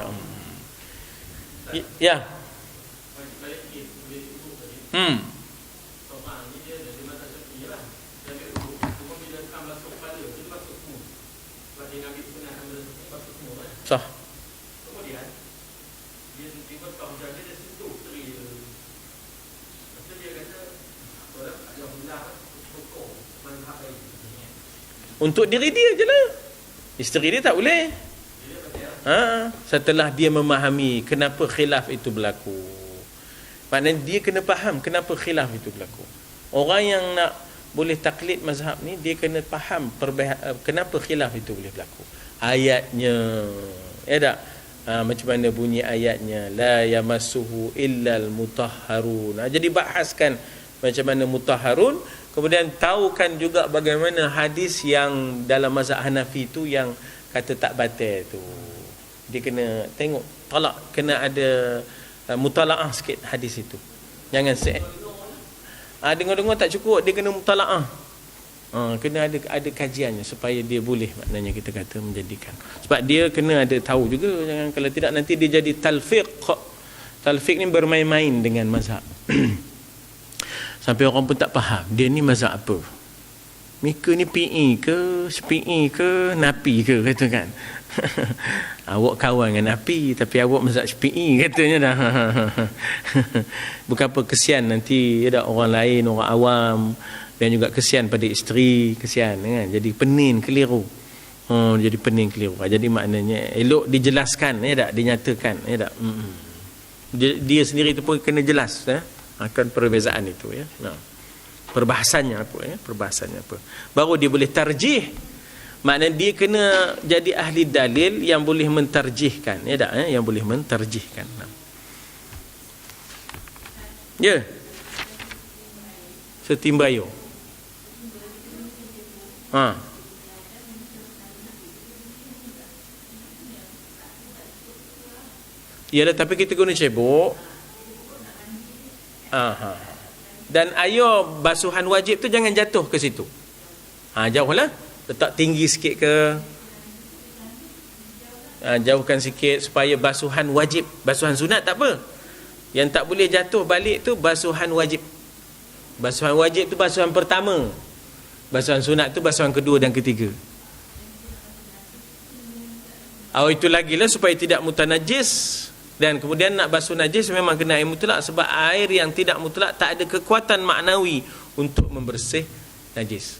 Ya. Sah. Untuk diri dia je lah. Isteri dia tak boleh. Setelah dia memahami kenapa khilaf itu berlaku. Maknanya dia kena faham kenapa khilaf itu berlaku. Orang yang nak boleh taklid mazhab ni, dia kena faham kenapa khilaf itu boleh berlaku. Ayatnya, ya tak? Macam mana bunyi ayatnya, la yamassuhu illal mutahharun. Jadi bahaskan macam mana mutahharun. Kemudian tahukan juga bagaimana hadis yang dalam mazhab Hanafi tu yang kata tak batal tu. Dia kena tengok, kena ada mutalaah sikit hadis itu. Jangan dengar-dengar tak cukup, dia kena mutalaah. Kena ada kajiannya supaya dia boleh, maknanya kita kata menjadikan. Sebab dia kena ada tahu juga, jangan kalau tidak nanti dia jadi talfiq. Talfiq ni bermain-main dengan mazhab. Sampai orang pun tak faham dia ni mazhab apa. Mereka ni PE ke, SPE ke, NAPI ke, kata kan. Awak kawan dengan NAPI tapi awak mazhab SPE katanya dah. Bukan apa, kesian nanti ada orang lain, orang awam, dan juga kesian pada isteri, kesian kan. Jadi pening keliru. Jadi pening keliru. Jadi maknanya elok dijelaskan, ya tak, dinyatakan, ya tak. Dia sendiri tu pun kena jelas akan perbezaan itu, ya. Perbahasannya apa, ya, perbahasannya apa. Baru dia boleh tarjih. Maknanya dia kena jadi ahli dalil yang boleh mentarjihkan, ya tak, yang boleh mentarjihkan. Ya. Setimba air. Yalah, tapi kita guna cebok. Dan air basuhan wajib tu jangan jatuh ke situ. Jauhlah. Letak tinggi sikit ke. Jauhkan sikit supaya basuhan wajib. Basuhan sunat tak apa. Yang tak boleh jatuh balik tu basuhan wajib. Basuhan wajib tu basuhan pertama. Basuhan sunat tu basuhan kedua dan ketiga. Itu lagilah supaya tidak mutanajis. Dan kemudian nak basuh najis memang kena air mutlak, sebab air yang tidak mutlak tak ada kekuatan maknawi untuk membersih najis.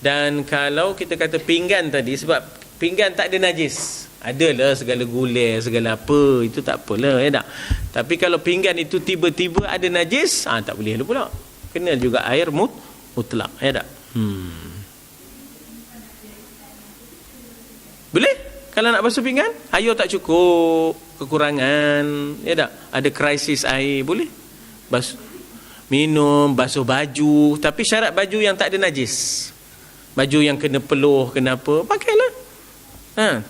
Dan kalau kita kata pinggan tadi, sebab pinggan tak ada najis, adalah segala gulai, segala apa, itu tak apalah, ya tak? Tapi kalau pinggan itu tiba-tiba ada najis, tak boleh lah pula. Kena juga air mutlak, ya tak? Boleh? Kalau nak basuh pinggan, air tak cukup, kekurangan, ya tak? Ada krisis air, boleh minum, basuh baju. Tapi syarat baju yang tak ada najis, baju yang kena peluh, kena apa, pakailah.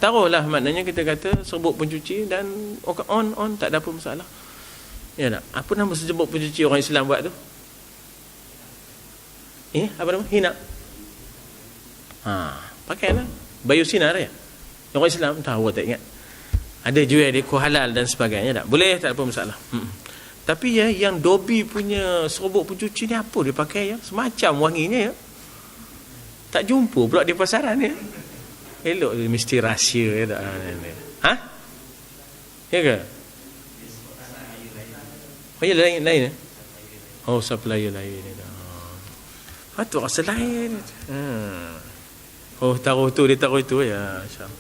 Taruhlah, maknanya kita kata serbuk pencuci dan on, tak ada apa masalah, ya tak? Apa nama serbuk pencuci orang Islam buat tu? Apa nama? Hina. Pakailah. Bayu sinar ya. Orang Islam tahu, tak ingat. Ada jual deko halal dan sebagainya, tak? Boleh, tak apa masalah. Tapi ya, yang Dobi punya serbuk pencuci ni apa dia pakai ya? Semacam wanginya ya. Tak jumpa pula di pasaran ya. Elok dia, mesti rahsia ya tak? Ya ke? Ya lain ya? Supplier lain ya. Tu rasa lain. Taruh tu, dia taruh itu ya, insya-Allah.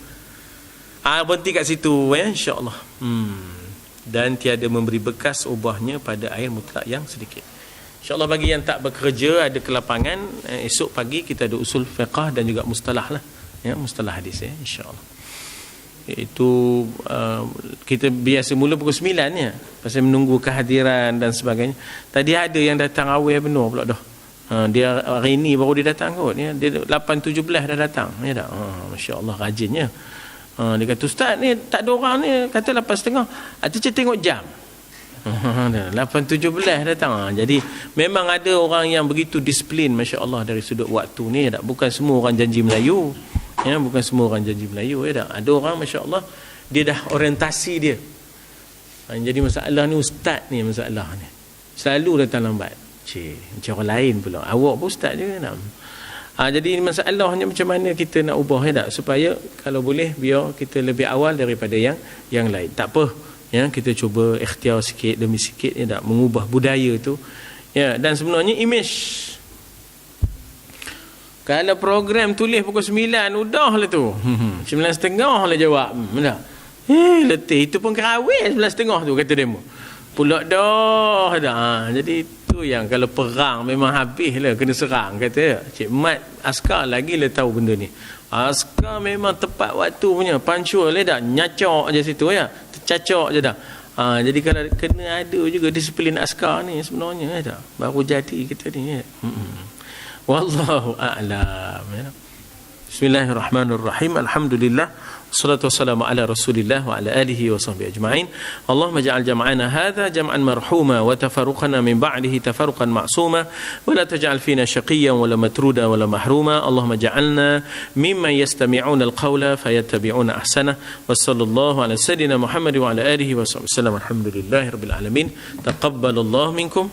Berhenti kat situ ya, insya-Allah. Dan tiada memberi bekas ubahnya pada air mutlak yang sedikit. InsyaAllah bagi yang tak bekerja, ada kelapangan, esok pagi kita ada usul fiqah dan juga mustalah lah, ya, mustalah hadis ya, insyaAllah. Iaitu kita biasa mula pukul 9 ya, pasal menunggu kehadiran dan sebagainya. Tadi ada yang datang awal benar pula dah. Dia hari ni baru dia datang kot ya. Dia 8.17 dah datang ya tak? Masya-Allah rajinnya. Dia kata, ustaz ni tak ada orang ni, kata 8.30. Teacher tengok jam. 8.17 datang. Jadi memang ada orang yang begitu disiplin, masya-Allah, dari sudut waktu ni ya tak? Bukan semua orang janji Melayu. Ya, bukan semua orang janji Melayu ya tak? Ada orang masya-Allah dia dah orientasi dia. Jadi masalah ni ustaz ni, masalah ni selalu datang lambat. Macam orang lain pula. Awak pun ustaz je kan? Jadi masalahnya macam mana kita nak ubah ya tak? Supaya kalau boleh biar kita lebih awal daripada yang lain. Tak apa. Ya, kita cuba ikhtiar sikit demi sikit ya tak? Mengubah budaya tu. Ya, dan sebenarnya image. Kalau program tulis pukul 9 udahlah tu. 9.30 lah jawab. Benar. Letih itu pun kerawin 9.30 tu kata demo. Pulak dah dah. Jadi itu yang kalau perang memang habis lah, kena serang kata Cik Mat. Askar lagi lah tahu benda ni. Askar memang tepat waktu punya, pancul lah dah, nyacok je situ ya, tercacok je dah. Jadi kalau kena ada juga disiplin askar ni sebenarnya ya, dah baru jadi kita ni ya. Wallahu a'lam ya. Bismillahirrahmanirrahim. Alhamdulillah. Wassalatu wassalamu ala Rasulillah wa ala alihi wa sahbihi ajma'in. Allahumma ja'al jam'ana hadha jam'an marhuma wa tafarruqana min ba'dihi tafarruqan ma'suma wa la taj'al fina shaqiyyan wa la matruda wa la mahruma. Allahumma ja'alna mimman yastami'una al-qawla fayattabi'una ahsana. Wa sallallahu ala sayyidina Muhammad wa ala alihi wa sahbihi wasallam. Alhamdulillahirabbil alamin. Taqabbalallahu minkum.